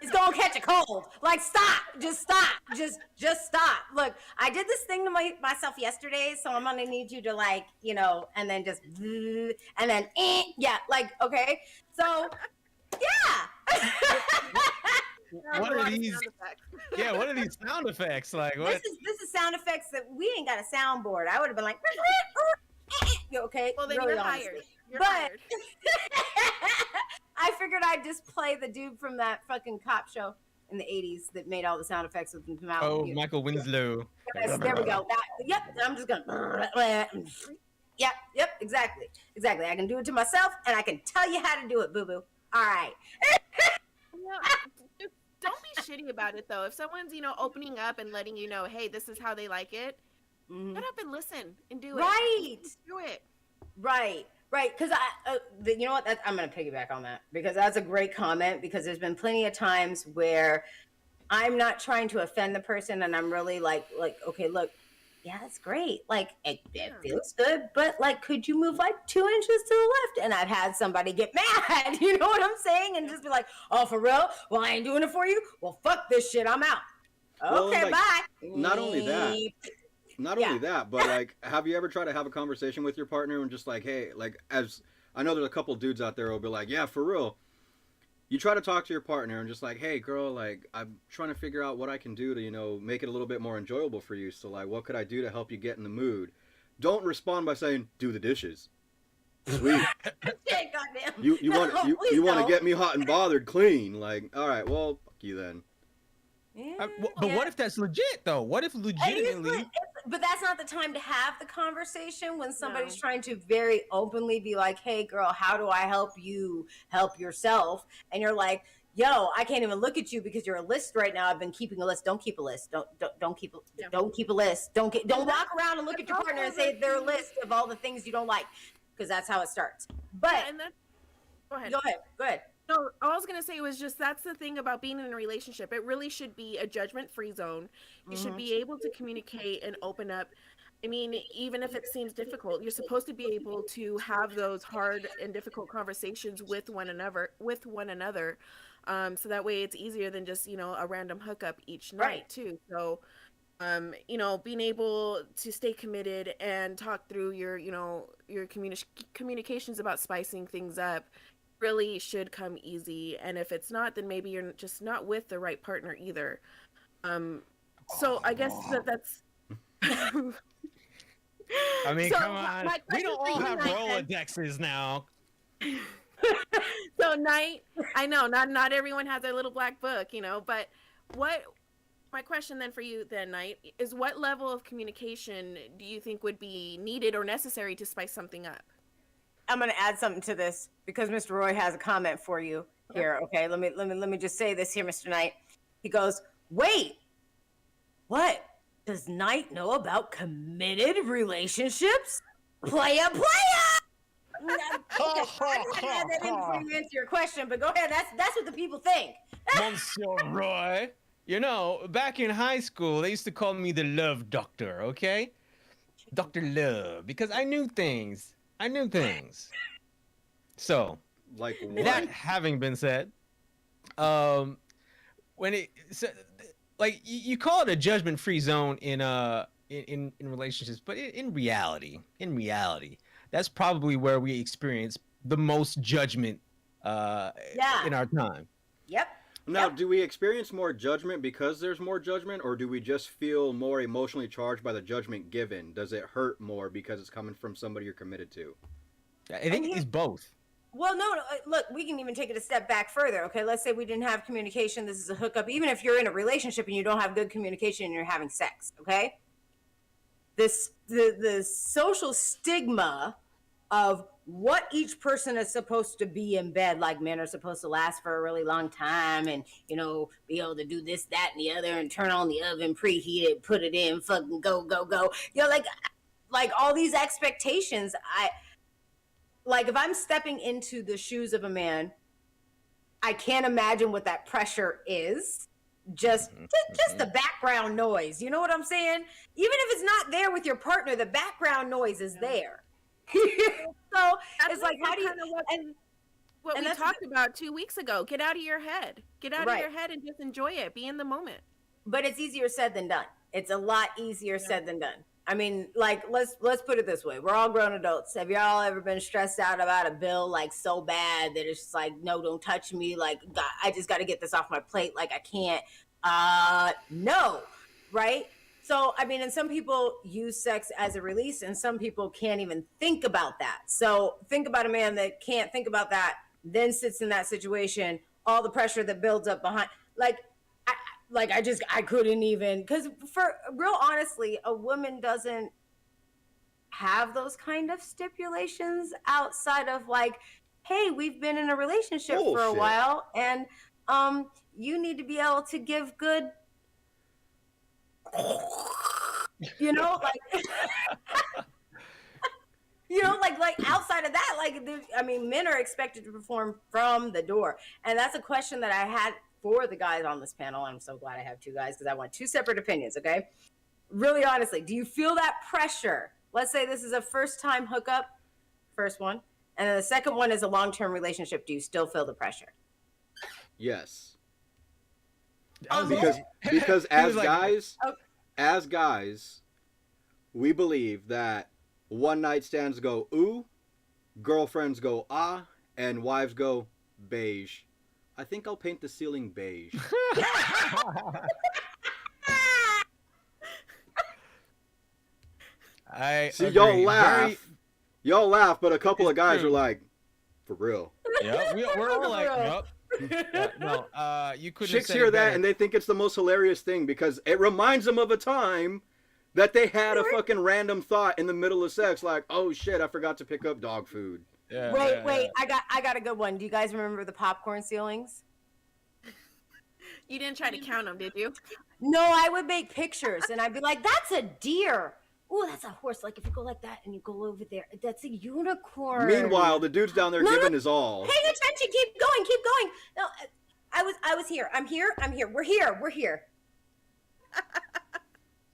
it's gonna catch a cold. Like, stop. Just stop. Just stop. Look, I did this thing to myself yesterday, so I'm gonna need you to and then just and then yeah, like okay. So yeah. What are these? Yeah, what are these sound effects? Like what? This is sound effects that we ain't got a soundboard. I would have been like okay. Well then really you're honestly. hired. But I figured I'd just play the dude from that fucking cop show in the 80s that made all the sound effects with the mouth. Oh, Michael Winslow. Yes, there we go. Yep, I'm just gonna. Yep, exactly. I can do it to myself, and I can tell you how to do it, boo boo. All right. Just don't be shitty about it though. If someone's opening up and letting you know, hey, this is how they like it, shut up and listen and do it. Right. Do it. Right. Because you know what? I'm going to piggyback on that because that's a great comment because there's been plenty of times where I'm not trying to offend the person and I'm really like, okay, look, yeah, that's great. Like it feels good, but like, could you move like 2 inches to the left? And I've had somebody get mad, you know what I'm saying? And just be like, oh, for real? Well, I ain't doing it for you. Well, fuck this shit. I'm out. Well, Okay, like, bye. not only that, not Yeah. only that, but like, have you ever tried to have a conversation with your partner and just like, hey, like, as I know there's a couple dudes out there who'll be like, yeah, for real. You try to talk to your partner and just like, hey, girl, like, I'm trying to figure out what I can do to, make it a little bit more enjoyable for you. So, like, what could I do to help you get in the mood? Don't respond by saying, do the dishes. Sweet. Shit, goddamn. You No, want please you want to don't. get me hot and bothered clean? Like, all right, well, fuck you then. Yeah, But yeah. what if that's legit though? What if And it's legitimately? like- but that's not the time to have the conversation when somebody's No. trying to very openly be like, hey girl, how do I help you help yourself? And you're like, yo, I can't even look at you because you're a list right now. I've been keeping a list. Don't keep a list. Don't keep Yeah. don't keep a list. Don't walk around and look at your that's partner and also say the they're a thing. list of all the things you don't like, because that's how it starts. But Yeah, and that. Go ahead. go ahead. No, all I was gonna say was just that's the thing about being in a relationship. It really should be a judgment-free zone. You should be able to communicate and open up. I mean, even if it seems difficult, you're supposed to be able to have those hard and difficult conversations with one another. So that way it's easier than just a random hookup each night Right. too. So, being able to stay committed and talk through your communications about spicing things up really should come easy. And if it's not, then maybe you're just not with the right partner either. So I guess that's. I mean, So, come my on. question We don't for all you, have Knight, Rolodexes now. So Knight, I know not everyone has their little black book, but what my question then for you then, Knight, is what level of communication do you think would be needed or necessary to spice something up? I'm going to add something to this because Mr. Roy has a comment for you here. Okay, let me just say this here, Mr. Knight. He goes, "Wait, what? Does Knight know about committed relationships? Playa." Okay, I didn't add that in before you answer your question, but go ahead. That's what the people think. Monsieur Roy. Back in high school, they used to call me the love doctor, okay? Dr. Love, because I knew things. So, Like what? that having been said, like you call it a judgment-free zone in relationships, but in reality, that's probably where we experience the most judgment Yeah. in our time. Yep. Now, do we experience more judgment because there's more judgment, or do we just feel more emotionally charged by the judgment given? Does it hurt more because it's coming from somebody you're committed to? I think it's both. Well, no, look, we can even take it a step back further. Okay, let's say we didn't have communication. This is a hookup. Even if you're in a relationship and you don't have good communication and you're having sex, okay? The social stigma of what each person is supposed to be in bed, like men are supposed to last for a really long time and be able to do this, that, and the other, and turn on the oven, preheat it, put it in, fucking go, like all these expectations. Like if I'm stepping into the shoes of a man, I can't imagine what that pressure is. Just the background noise. You know what I'm saying? Even if it's not there with your partner, the background noise is there. So it's like, how do you? What and we that's- talked about 2 weeks ago. Get out of your head. Get out Right. of your head and just enjoy it. Be in the moment. But it's easier said than done. It's a lot easier said than done. I mean, like let's put it this way: we're all grown adults. Have y'all ever been stressed out about a bill like so bad that it's just like, no, don't touch me. Like, God, I just got to get this off my plate. Like, I can't. No, right? So, I mean, and some people use sex as a release, and some people can't even think about that. So, think about a man that can't think about that, then sits in that situation, all the pressure that builds up behind, I couldn't even, because for real, honestly, a woman doesn't have those kind of stipulations outside of like, hey, we've been in a relationship for a Bullshit. while, and you need to be able to give good, like, like outside of that, like, I mean, men are expected to perform from the door, and that's a question that I had for the guys on this panel. I'm so glad I have two guys because I want two separate opinions. Okay, really honestly, do you feel that pressure? Let's say this is a first-time hookup, first one, and then the second one is a long-term relationship. Do you still feel the pressure? Yes. That was because easy. because He was like, as guys, we believe that one night stands go ooh, girlfriends go ah, and wives go beige. I think I'll paint the ceiling beige. I See, agree. y'all laugh. Very- Y'all laugh, but a couple It's of guys true. are like, for real. Yeah, we're all like, Real. yep. Yeah, no, you couldn't have Chicks said hear it that better. and they think it's the most hilarious thing because it reminds them of a time that they had a fucking random thought in the middle of sex, like, oh shit, I forgot to pick up dog food. Yeah, Wait, yeah, wait. I got a good one. Do you guys remember the popcorn ceilings? You didn't try to count them, did you? No, I would make pictures and I'd be like, that's a deer. Oh, that's a horse. Like if you go like that and you go over there, that's a unicorn. Meanwhile, the dude's down there No, giving his all. Pay attention. Keep going. Keep going. No, I was here. I'm here. I'm here. We're here. We're here.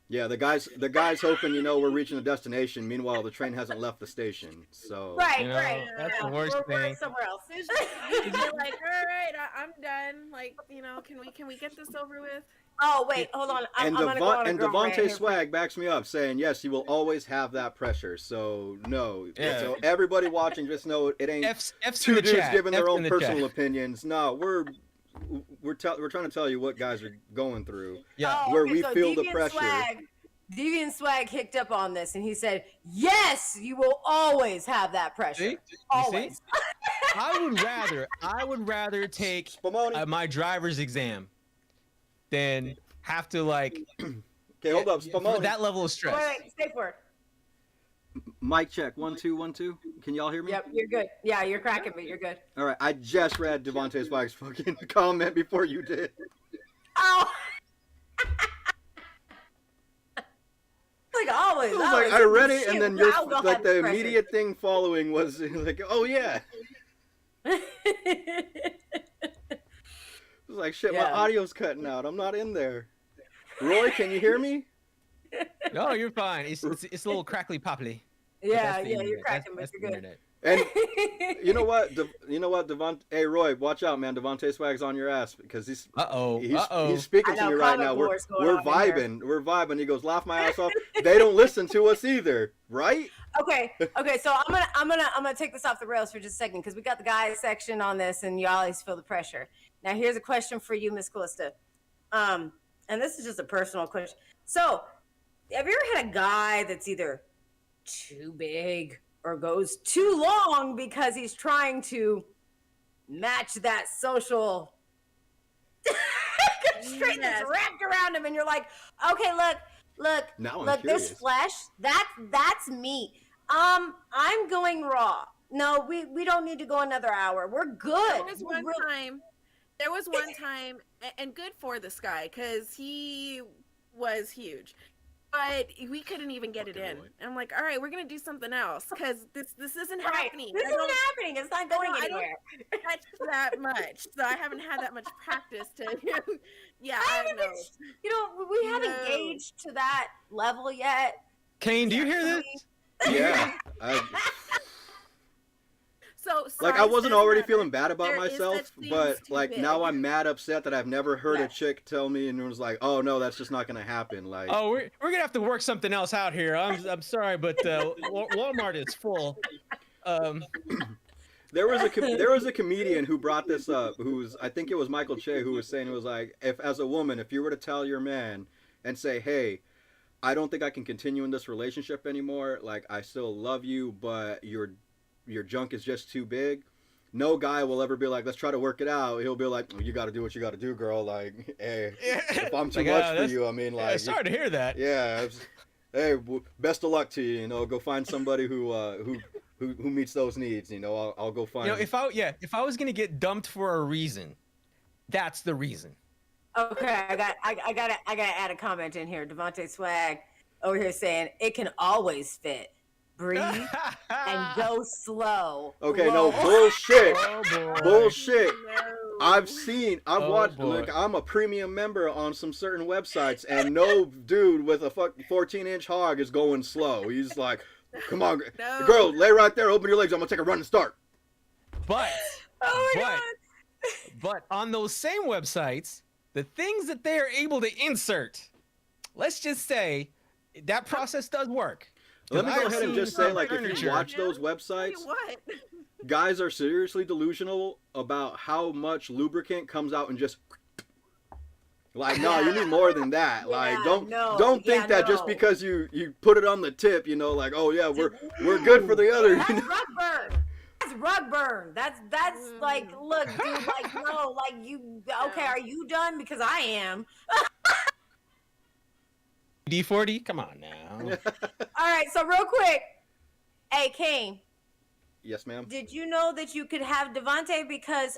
Yeah, the guy's hoping, we're reaching the destination. Meanwhile, the train hasn't left the station. So Right, You know, right. that's the worst We're thing. somewhere else. You're like, all right, I'm done. Like, can we get this over with? Oh wait, hold on. I'm gonna go on a girl rant Devontae here. Swag backs me up, saying yes, you will always have that pressure. So no, Yeah. so everybody watching, just know it ain't F's in two the dudes chat. giving their F's own in the personal chat. opinions. No, we're trying to tell you what guys are going through. Yeah. Oh, where okay, we so feel the Deviant pressure. Deviant Swag hicked up on this, and he said, "Yes, you will always have that pressure. See? You Always." see? I would rather take Spumoni. my driver's exam than have to like Okay, hold up, for Spumoni. that level of stress. Wait, safe word. Mic check. 1 2 1 2. Can y'all hear me? Yep, you're good. Yeah, you're cracking, but you're good. All right. I just read Devontae Swag's fucking comment before you did. Oh. Like always. I was like, I read it, and then your your like the immediate thing following was like, oh yeah. It was like, shit, my Yeah. audio's cutting out. I'm not in there. Roy, can you hear me? No, you're fine. It's a little crackly popply. But Yeah, that's the yeah, you're internet. cracking, That's but the you're good. internet. And you know what? Devon. Hey, Roy, watch out, man. Devontae Swag's on your ass because he's he's speaking I to know, you right comic now. wars going We're on in here. vibing. We're vibing. He goes, laugh my ass off. They don't listen to us either, right? Okay, so I'm gonna take this off the rails for just a second because we got the guys section on this, and you always feel the pressure. Now, here's a question for you, Miss Callista. And this is just a personal question. So, have you ever had a guy that's either too big or goes too long because he's trying to match that social constraint that's wrapped around him, and you're like, okay, look, Now I'm look, curious. this flesh, that's meat. I'm going raw. No, we don't need to go another hour. We're good. There was one time, and good for this guy because he was huge, but we couldn't even get it in. I'm like, all right, we're gonna do something else because this isn't Right. happening. This isn't happening. It's not going I don't anywhere. touch that much, so I haven't had that much practice to. Yeah, I I haven't know. we haven't No. gauged to that level yet. Kane, do you hear this? Yeah. So Like I wasn't doesn't already matter. feeling bad about There is myself, such things but too like big. now I'm mad upset that I've never heard a Yes. chick tell me and it was like, oh no, that's just not gonna happen. Like Oh, we're gonna have to work something else out here. I'm sorry, but Walmart is full. there was a comedian who brought this up, I think it was Michael Che, who was saying, it was like, if as a woman, if you were to tell your man and say, hey, I don't think I can continue in this relationship anymore, like I still love you, but your junk is just too big. No guy will ever be like, let's try to work it out. He'll be like, you got to do what you got to do, girl. Like, hey, if I'm too Like, much for that's- you, I mean, Yeah, like, sorry to hear that. yeah. Hey, best of luck to you. You know, go find somebody who meets those needs. You know, I'll go find. You know, if I was gonna get dumped for a reason, that's the reason. Okay, I gotta add a comment in here. Devontae Swag over here saying it can always fit. Breathe and go slow. Okay, Whoa. no bullshit. Oh boy. Bullshit. No. I've Oh, watched. boy. Like, I'm a premium member on some certain websites, and no dude with a 14-inch hog is going slow. He's like, come on, No. girl, lay right there, open your legs. I'm gonna take a run and start. But Oh my But- god. but on those same websites, the things that they are able to insert, let's just say that process does work. Let me go ahead and just say, like, if you furniture. watch those Tell you websites, what? guys are seriously delusional about how much lubricant comes out and just. Like, no, you need more than that. Like, don't think that just because you put it on the tip, you know, like, oh yeah, we're good for the other. That's rug burn. That's rug burn. That's like, look, dude, like, no, like you. Okay, are you done? Because I am. D40, come on now. All right, so real quick, hey Kane, Yes, ma'am. did you know that you could have Devontae because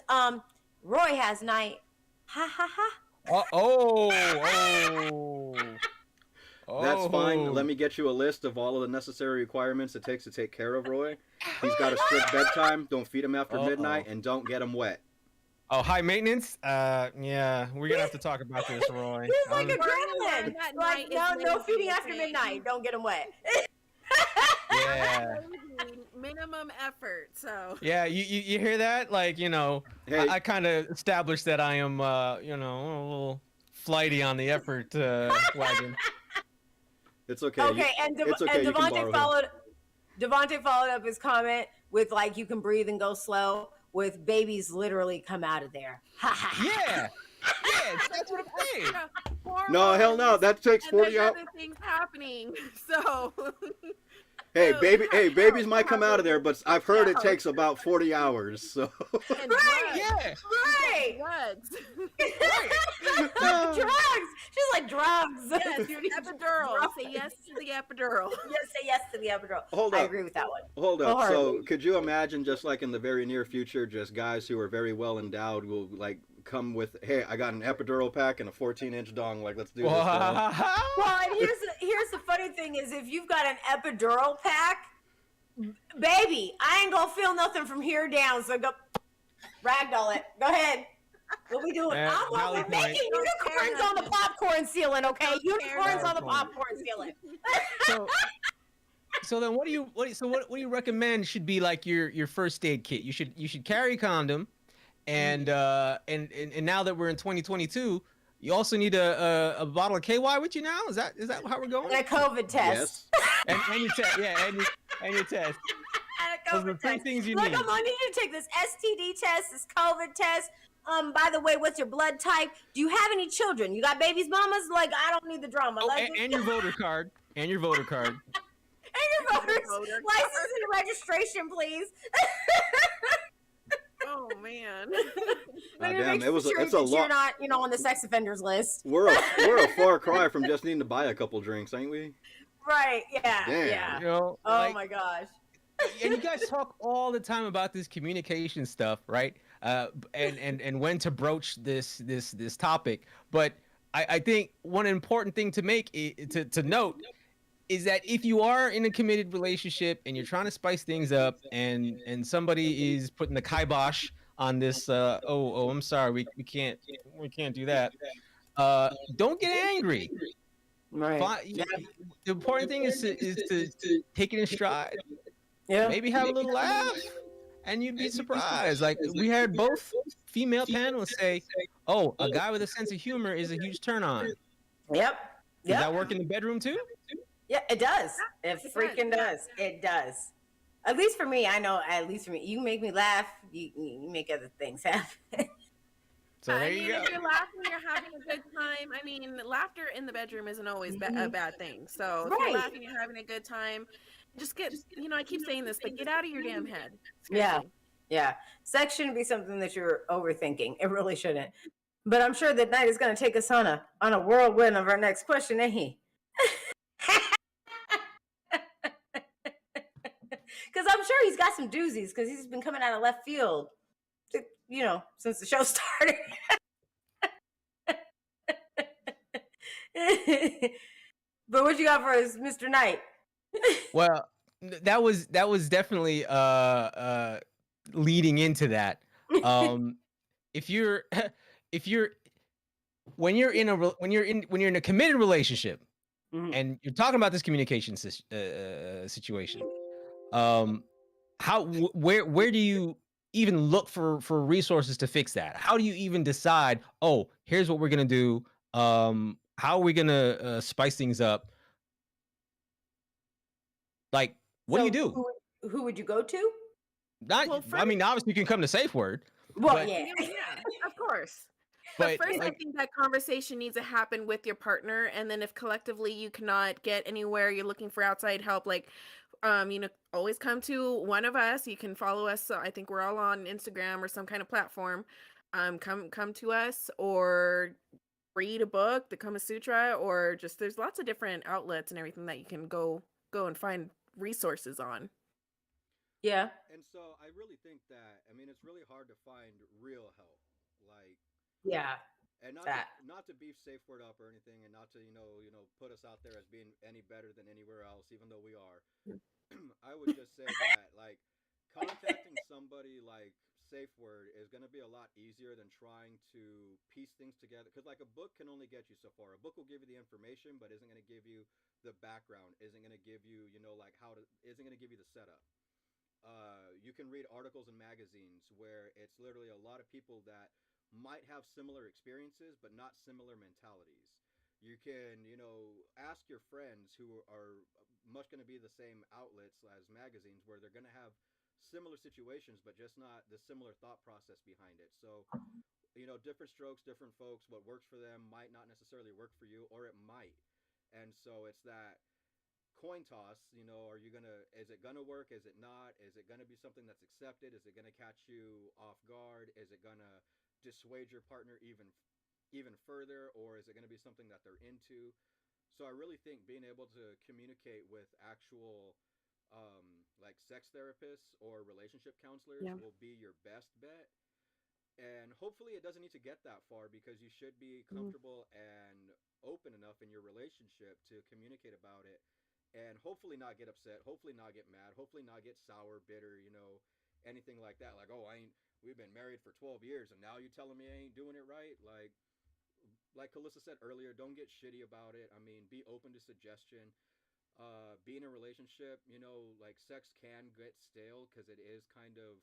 Roy has night? Ha ha ha. That's fine. Let me get you a list of all of the necessary requirements it takes to take care of Roy. He's got a strict bedtime. Don't feed him after midnight, and don't get him wet. Oh, high maintenance? Yeah, we're gonna have to talk about this, Roy. He's like a Burning gremlin. that Like, night is no feeding lazy, after okay? midnight. Don't get him wet. Yeah. Minimum effort. So Yeah, you hear that? Like, you know, Hey. I kind of established that I am, you know, a little flighty on the effort wagon. It's okay. Okay, it's okay. You can borrow him. Devontae followed up his comment with like, you can breathe and go slow. With babies literally come out of there. Yeah, that's what I'm saying. No, hell no. That takes and there's 40 hours. other things happening. So Hey, No, babies might come out of there, but I've heard it No. takes about 40 hours. So. and Right. Yeah. Right. drugs. Drugs. She's like drugs. Yes, epidural. Say yes to the epidural. Yes, say yes to the epidural. Hold I up. agree with that one. Hold up. So, Wholeheartedly. could you imagine, just like in the very near future, just guys who are very well endowed will like come with, hey, I got an epidural pack and a 14-inch dong. Like, let's do this. Now. Well, and here's the funny thing is, if you've got an epidural pack, baby, I ain't gonna feel nothing from here down. So go ragdoll it. Go ahead. What we doing? Yeah, We're valid point. making unicorns on the popcorn ceiling, okay? Don't care Unicorns on the nothing. popcorn ceiling. So then what do you recommend should be like your first aid kit? You should carry a condom, and now that we're in 2022, you also need a bottle of KY with you now. Is that how we're going? And a COVID test. Yes. And your test, yeah, and your test. And a Those are COVID the three test. things you Look, need. I'm gonna need you to take this STD test, this COVID test. By the way, what's your blood type? Do you have any children? You got babies, mamas? Like, I don't need the drama. Oh, Like, and your voter card. And your voter card. and your voters, Voter license and registration, please. Oh man. Let me damn, make it was sure it's a that you're lot. not, on the sex offenders list. We're a far cry from just needing to buy a couple drinks, ain't we? Right? Yeah. Damn. Yeah. You know, Oh like, my gosh. and you guys talk all the time about this communication stuff, right? And when to broach this topic. But I think one important thing to make to note is that if you are in a committed relationship and you're trying to spice things up, and somebody is putting the kibosh on this, I'm sorry, we can't do that. Don't get angry. Right. The important thing is to take it in stride. Yeah. Maybe have a little laugh, and you'd be surprised. Like, we had both female panelists say, "Oh, a guy with a sense of humor is a huge turn on." Yep. Does that Yep. work in the bedroom too? Yeah, it does. It It freaking does. does. It does. At least for me, I know. At least for me, you make me laugh. You make other things happen. So there I you mean, go. if you're laughing, you're having a good time. I mean, laughter in the bedroom isn't always a bad thing. So if Right. you're laughing, you're having a good time. Just get, I keep saying this, but get out of your damn head. Yeah. Seriously. Yeah. Sex shouldn't be something that you're overthinking. It really shouldn't. But I'm sure that Knight is going to take us on a whirlwind of our next question, ain't he? Because I'm sure he's got some doozies because he's been coming out of left field, since the show started. But what you got for us, Mr. Knight? Well, that was definitely leading into that. If you're when you're in a committed relationship, Mhm. and you're talking about this communication situation, where do you even look for resources to fix that? How do you even decide, oh, here's what we're gonna do? How are we gonna spice things up? Like, what do you do? Who would you go to? Not, Well, I mean, obviously you can come to SafeWord. Well, but, yeah. Yeah, of course. but But first, I like, think that conversation needs to happen with your partner, and then if collectively you cannot get anywhere, you're looking for outside help, like, always come to one of us. You can follow us. I think we're all on Instagram or some kind of platform. Come to us, or read a book, the Kama Sutra, or just there's lots of different outlets and everything that you can go and find resources on. Yeah. And so I really think that, I mean, it's really hard to find real help. Like, Yeah. and That. not to beef safe word up or anything, and not to put us out there as being any better than anywhere else, even though we are. I would just say that, like, contacting somebody like SafeWord is going to be a lot easier than trying to piece things together. Because, like, a book can only get you so far. A book will give you the information, but isn't going to give you the background. Isn't going to give you, like, isn't going to give you the setup. You can read articles in magazines where it's literally a lot of people that might have similar experiences but not similar mentalities. You can, ask your friends who are much going to be the same outlets as magazines, where they're going to have similar situations but just not the similar thought process behind it. So, different strokes, different folks. What works for them might not necessarily work for you, or it might. And so it's that coin toss. Are you gonna, is it gonna work, is it not, is it gonna be something that's accepted, is it gonna catch you off guard, is it gonna dissuade your partner even further, or is it gonna be something that they're into? So I really think being able to communicate with actual like sex therapists or relationship counselors Yeah. will be your best bet. And hopefully it doesn't need to get that far, because you should be comfortable and open enough in your relationship to communicate about it, and hopefully not get upset, hopefully not get mad, hopefully not get sour, bitter, anything like that. Like, oh, we've been married for 12 years and now you telling me I ain't doing it right? Like Calissa said earlier, don't get shitty about it. I mean, be open to suggestion. Be in a relationship, like, sex can get stale because it is kind of,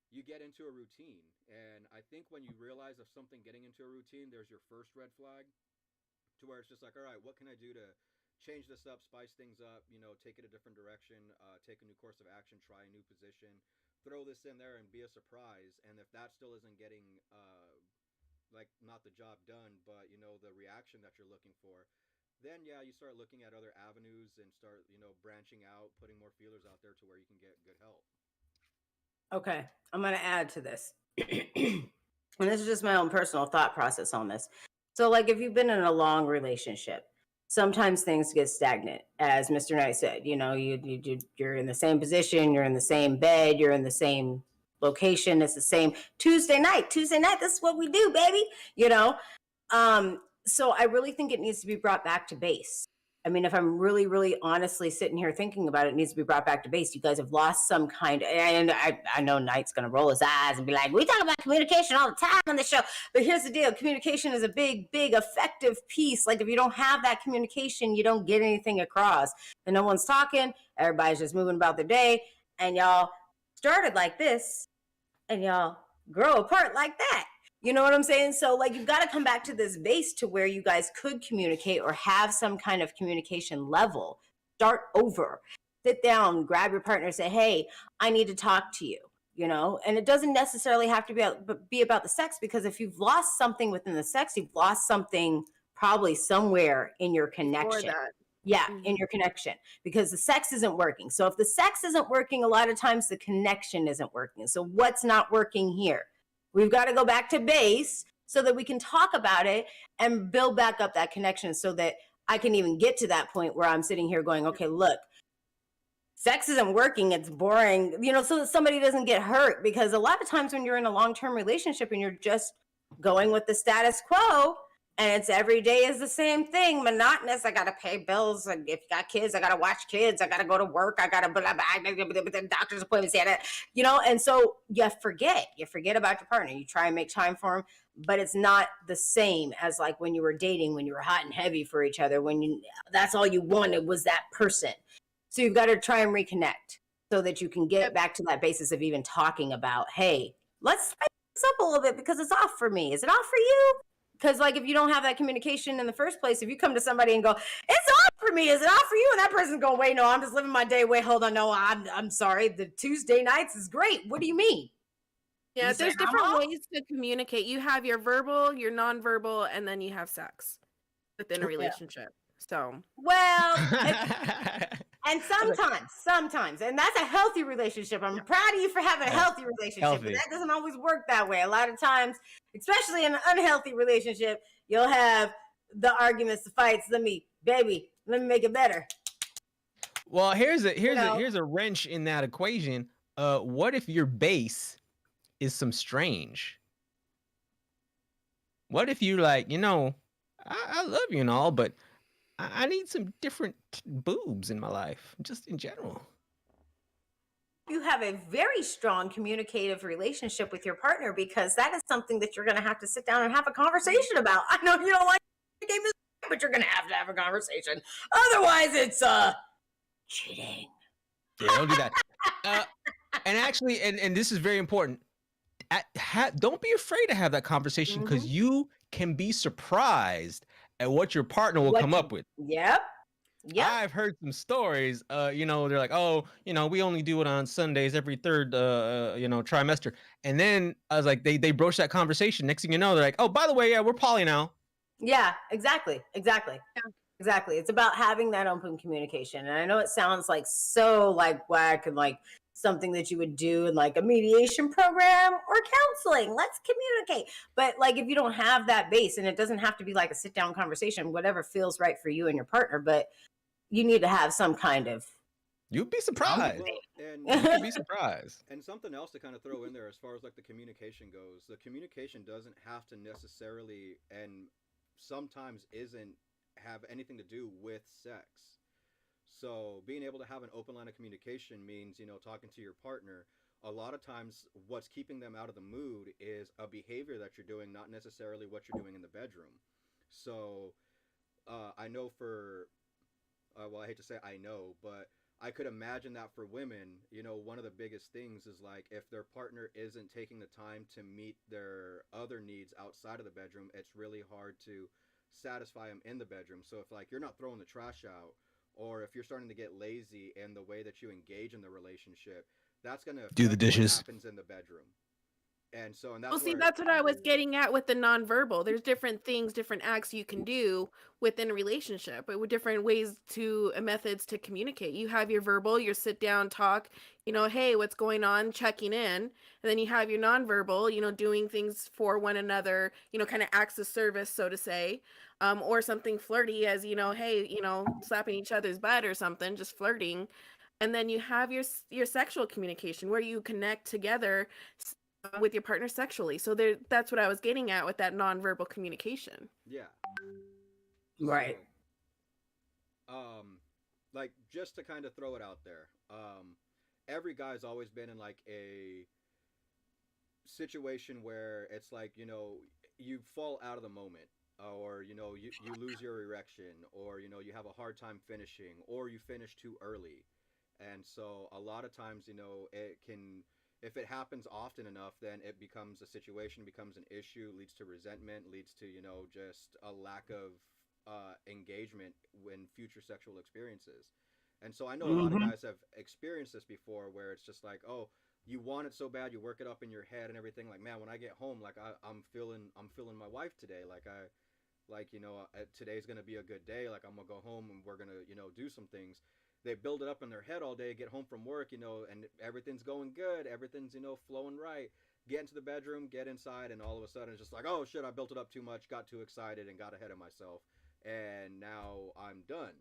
you get into a routine. And I think when you realize of something getting into a routine, there's your first red flag, to where it's just like, all right, what can I do to change this up, spice things up, take it a different direction, take a new course of action, try a new position, throw this in there and be a surprise. And if that still isn't getting, like, not the job done, but, the reaction that you're looking for, then yeah, you start looking at other avenues and start, branching out, putting more feelers out there to where you can get good help. Okay, I'm going to add to this. And this is just my own personal thought process on this. So, like, if you've been in a long relationship, sometimes things get stagnant. As Mr. Knight said, you're in the same position, you're in the same bed, you're in the same location. It's the same Tuesday night. This is what we do, baby. So I really think it needs to be brought back to base. I mean, if I'm really, really honestly sitting here thinking about it, it needs to be brought back to base. You guys have lost some kind of, and I know Knight's going to roll his eyes and be like, we talk about communication all the time on the show. But here's the deal. Communication is a big, big, effective piece. Like, if you don't have that communication, you don't get anything across. And no one's talking. Everybody's just moving about their day. And y'all started like this, and y'all grow apart like that. You know what I'm saying? So, like, you've got to come back to this base to where you guys could communicate or have some kind of communication level. Start over. Sit down, grab your partner, say, hey, I need to talk to you, And it doesn't necessarily have to be about the sex, because if you've lost something within the sex, you've lost something probably somewhere in your connection. Yeah, in your connection, because the sex isn't working. So if the sex isn't working, a lot of times the connection isn't working. So what's not working here? We've got to go back to base so that we can talk about it and build back up that connection, so that I can even get to that point where I'm sitting here going, okay, look, sex isn't working. It's boring, so that somebody doesn't get hurt. Because a lot of times when you're in a long-term relationship and you're just going with the status quo, and it's every day is the same thing, monotonous. I got to pay bills. If you got kids, I got to watch kids. I got to go to work. I got to the doctor's appointments, and so you forget about your partner. You try and make time for him, but it's not the same as like when you were dating, when you were hot and heavy for each other, that's all you wanted was that person. So you've got to try and reconnect. so that you can get back to that basis of even talking about, hey, let's spice this up a little bit because it's off for me. Is it off for you? Because like if you don't have that communication in the first place, if you come to somebody and go, it's off for me, is it off for you? And that person's going, wait, no, I'm just living my day. Wait, hold on, no, I'm sorry. The Tuesday nights is great. What do you mean? Yeah, You say, there's different ways to communicate. You have your verbal, your nonverbal, and then you have sex within a relationship. So well, and sometimes, and that's a healthy relationship. I'm proud of you for having a healthy relationship, but that doesn't always work that way. A lot of times, especially in an unhealthy relationship, you'll have the arguments, the fights. Let me make it better. Well, here's a wrench in that equation. What if your base is some strange? What if you like, I love you and all, but I need some different boobs in my life, just in general. You have a very strong communicative relationship with your partner, because that is something that you're going to have to sit down and have a conversation about. I know you don't like the game, but you're going to have a conversation. Otherwise, it's cheating. Yeah, don't do that. And actually, and this is very important. Don't be afraid to have that conversation, because you can be surprised at what your partner will come up with. Yep. I've heard some stories. They're like, oh, we only do it on Sundays every third, trimester. And then I was like, they broached that conversation. Next thing you know, they're like, oh, by the way, yeah, we're poly now. Yeah, exactly. It's about having that open communication. And I know it sounds like so like whack and like something that you would do in like a mediation program or counseling. Let's communicate. But like if you don't have that base, and it doesn't have to be like a sit down conversation, whatever feels right for you and your partner, but you need to have some kind of. You'd be surprised. Well, you'd be surprised. And something else to kind of throw in there as far as like the communication goes. The communication doesn't have to necessarily, and sometimes isn't, have anything to do with sex. So being able to have an open line of communication means, talking to your partner, a lot of times what's keeping them out of the mood is a behavior that you're doing, not necessarily what you're doing in the bedroom. So I know I hate to say I know, but I could imagine that for women, one of the biggest things is like if their partner isn't taking the time to meet their other needs outside of the bedroom, it's really hard to satisfy them in the bedroom. So if like you're not throwing the trash out, or if you're starting to get lazy in the way that you engage in the relationship, that's going to do the dishes. What happens in the bedroom. And that's that's what I was getting at with the nonverbal. There's different things, different acts you can do within a relationship, but with different ways methods to communicate. You have your verbal, your sit down talk, hey, what's going on, checking in. And then you have your nonverbal, doing things for one another, kind of acts of service, so to say, or something flirty as, hey, slapping each other's butt or something, just flirting. And then you have your sexual communication where you connect together with your partner sexually. So that's what I was getting at with that nonverbal communication. Yeah. Right. So, like just to kind of throw it out there, every guy's always been in like a situation where it's like, you fall out of the moment, or you lose your erection, or you have a hard time finishing, or you finish too early. And so a lot of times, it can, if it happens often enough, then it becomes a situation, becomes an issue, leads to resentment, leads to, just a lack of engagement in future sexual experiences. And so I know a lot of guys have experienced this before, where it's just like, oh, you want it so bad, you work it up in your head and everything. Like, man, when I get home, like I'm feeling my wife today. Today's gonna be a good day. Like I'm gonna go home and we're gonna, do some things. They build it up in their head all day, get home from work, and everything's going good. Everything's, flowing right. Get into the bedroom, get inside, and all of a sudden it's just like, oh shit, I built it up too much, got too excited and got ahead of myself. And now I'm done.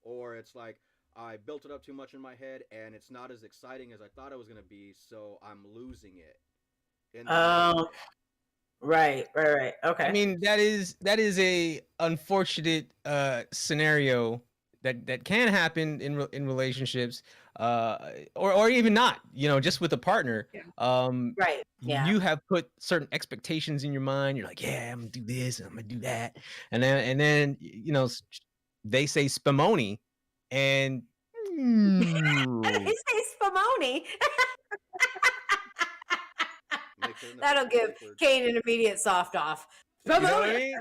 Or it's like, I built it up too much in my head and it's not as exciting as I thought it was going to be, so I'm losing it. Right. Okay. I mean, that is a unfortunate scenario that can happen in relationships, or even not, just with a partner. Right. Yeah. You have put certain expectations in your mind. You're like, yeah, I'm gonna do this and I'm gonna do that, and then they say spumoni, and He says Spumoni. That'll give Kane an immediate soft off. You know what I mean?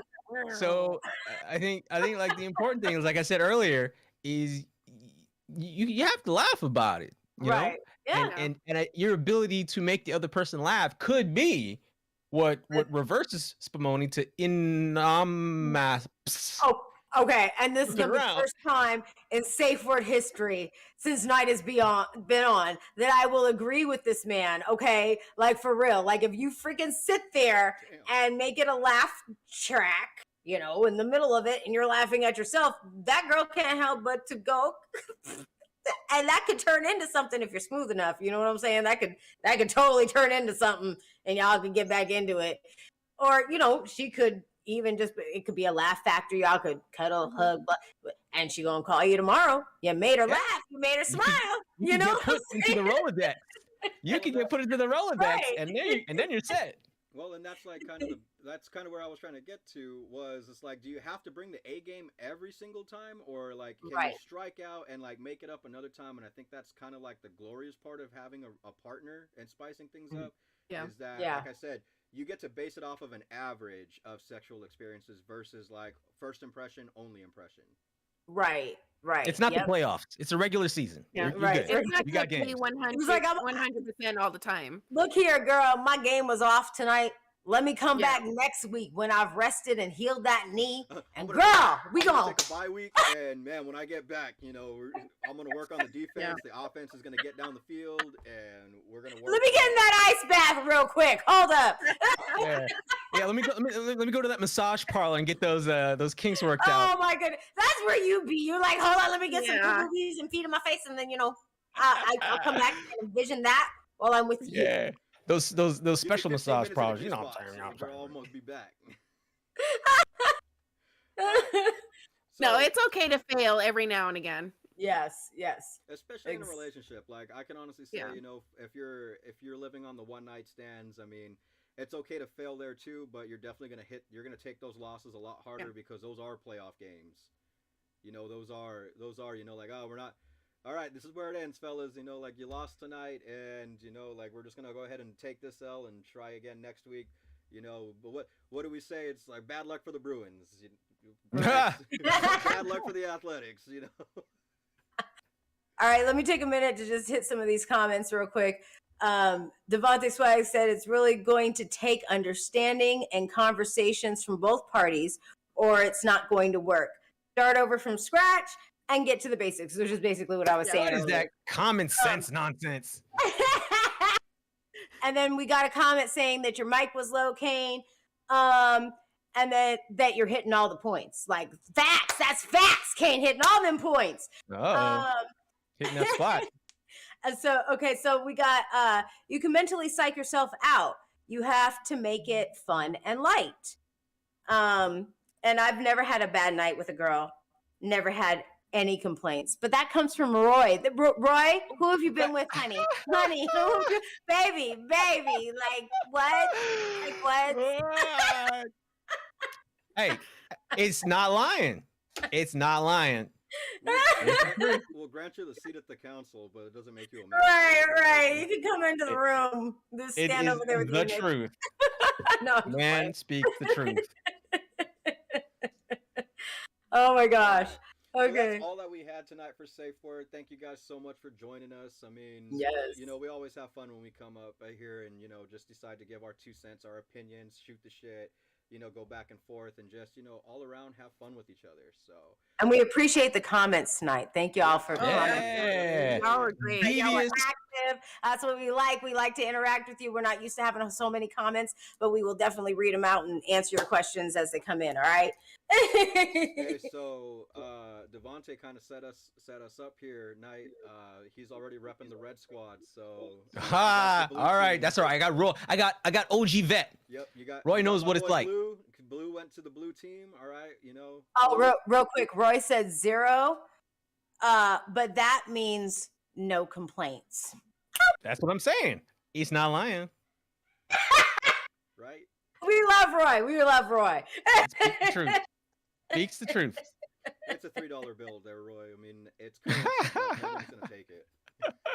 So I think like the important thing is, like I said earlier, is you have to laugh about it, you know? Yeah. And your ability to make the other person laugh could be what reverses Spumoni to Oh, okay. And this is gonna be the first time in SafeWord history since Night has been on that I will agree with this man. Okay, like for real. Like if you freaking sit there and make it a laugh track, you know, in the middle of it, and you're laughing at yourself, that girl can't help but to go. And that could turn into something if you're smooth enough. You know what I'm saying? That could totally turn into something, and y'all could get back into it. Or, you know, she could even just, it could be a laugh factory. Y'all could cuddle, hug, and she gonna call you tomorrow. You made her laugh. You made her smile. You know, get put into the Rolodex. You can get put into the Rolodex, and then you're set. Well, and that's like that's kind of where I was trying to get to, was it's like, do you have to bring the A game every single time, or like can you strike out and like make it up another time? And I think that's kind of like the glorious part of having a partner and spicing things up. Is that, like I said, you get to base it off of an average of sexual experiences versus like first impression, only impression. Right. It's not the playoffs. It's a regular season. Yeah, right. It's not you got games. 100% all the time. Look here, girl. My game was off tonight. Let me come back next week when I've rested and healed that knee. And girl, we gonna take a bye week. And man, when I get back, you know, I'm gonna work on the defense. The offense is gonna get down the field, and we're gonna work. Let me get in that ice bath real quick. Hold up. Let me go to that massage parlor and get those kinks worked out. Oh my goodness, that's where you be. You're like, hold on, let me get some boobies and feet in my face, and then, you know, I'll come back and envision that while I'm with you. Yeah. Those special massage parlors, you know what I'm saying? We'll almost be back. No, it's okay to fail every now and again. Yes. Especially in a relationship. Like, I can honestly say, you know, if you're living on the one night stands, I mean, it's okay to fail there too, but you're definitely you're gonna take those losses a lot harder because those are playoff games. You know, those are, you know, like, oh, we're not. All right, this is where it ends, fellas. You know, like, you lost tonight, and, you know, like, we're just gonna go ahead and take this L and try again next week. You know, but what do we say? It's like bad luck for the Bruins. Bad luck for the Athletics. You know. All right, let me take a minute to just hit some of these comments real quick. Devontae Swag said it's really going to take understanding and conversations from both parties, or it's not going to work. Start over from scratch and get to the basics, which is basically what I was saying. What is that common sense nonsense? And then we got a comment saying that your mic was low, Kane, and that you're hitting all the points. Like, facts, that's facts, Kane, hitting all them points. Hitting that spot. So we got, you can mentally psych yourself out. You have to make it fun and light. And I've never had a bad night with a girl. Never had any complaints, but that comes from Roy. Roy, who have you been with, honey? Honey, baby, like what? Like what? Hey, it's not lying. It's not lying. We'll grant you the seat at the council, but it doesn't make you a man. Right. You can come into the room. Just stand over there with the truth. No, man speaks the truth. Oh my gosh. Okay. So that's all that we had tonight for SafeWord. Thank you guys so much for joining us. I mean, you know, we always have fun when we come up here and, you know, just decide to give our 2 cents, our opinions, shoot the shit, you know, go back and forth and just, you know, all around have fun with each other. So. And we appreciate the comments tonight. Thank you all for commenting. Y'all were great. Y'all were active. That's what we like. We like to interact with you. We're not used to having so many comments, but we will definitely read them out and answer your questions as they come in. All right. Okay, so Devontae kind of set us up here. Night. He's already repping the Red Squad. So. All right, that's all right. I got Roy. I got OG vet. Yep, you got. Roy knows what it's like. Blue went to the blue team. All right, you know. Oh, real quick. Roy said 0, but that means no complaints. That's what I'm saying. He's not lying. Right. We love Roy. Speaks the truth. Speaks the truth. It's a $3 bill there, Roy. I mean, it's currency, but nobody's gonna take it.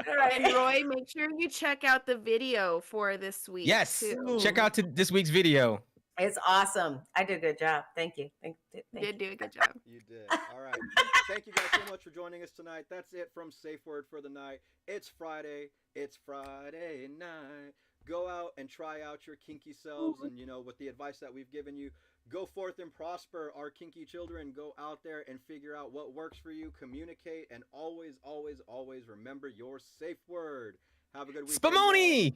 All right. And Roy, make sure you check out the video for this week. Yes. too. Check out this week's video. It's awesome. I did a good job. Thank you. Thank You you. did do a good job. You did. All right. Thank you guys so much for joining us tonight. That's it from SafeWord for the night. It's Friday. It's Friday night. Go out and try out your kinky selves, and with the advice that we've given you, go forth and prosper, our kinky children. Go out there and figure out what works for you. Communicate, and always, always, always remember your safe word. Have a good week. Spumoni!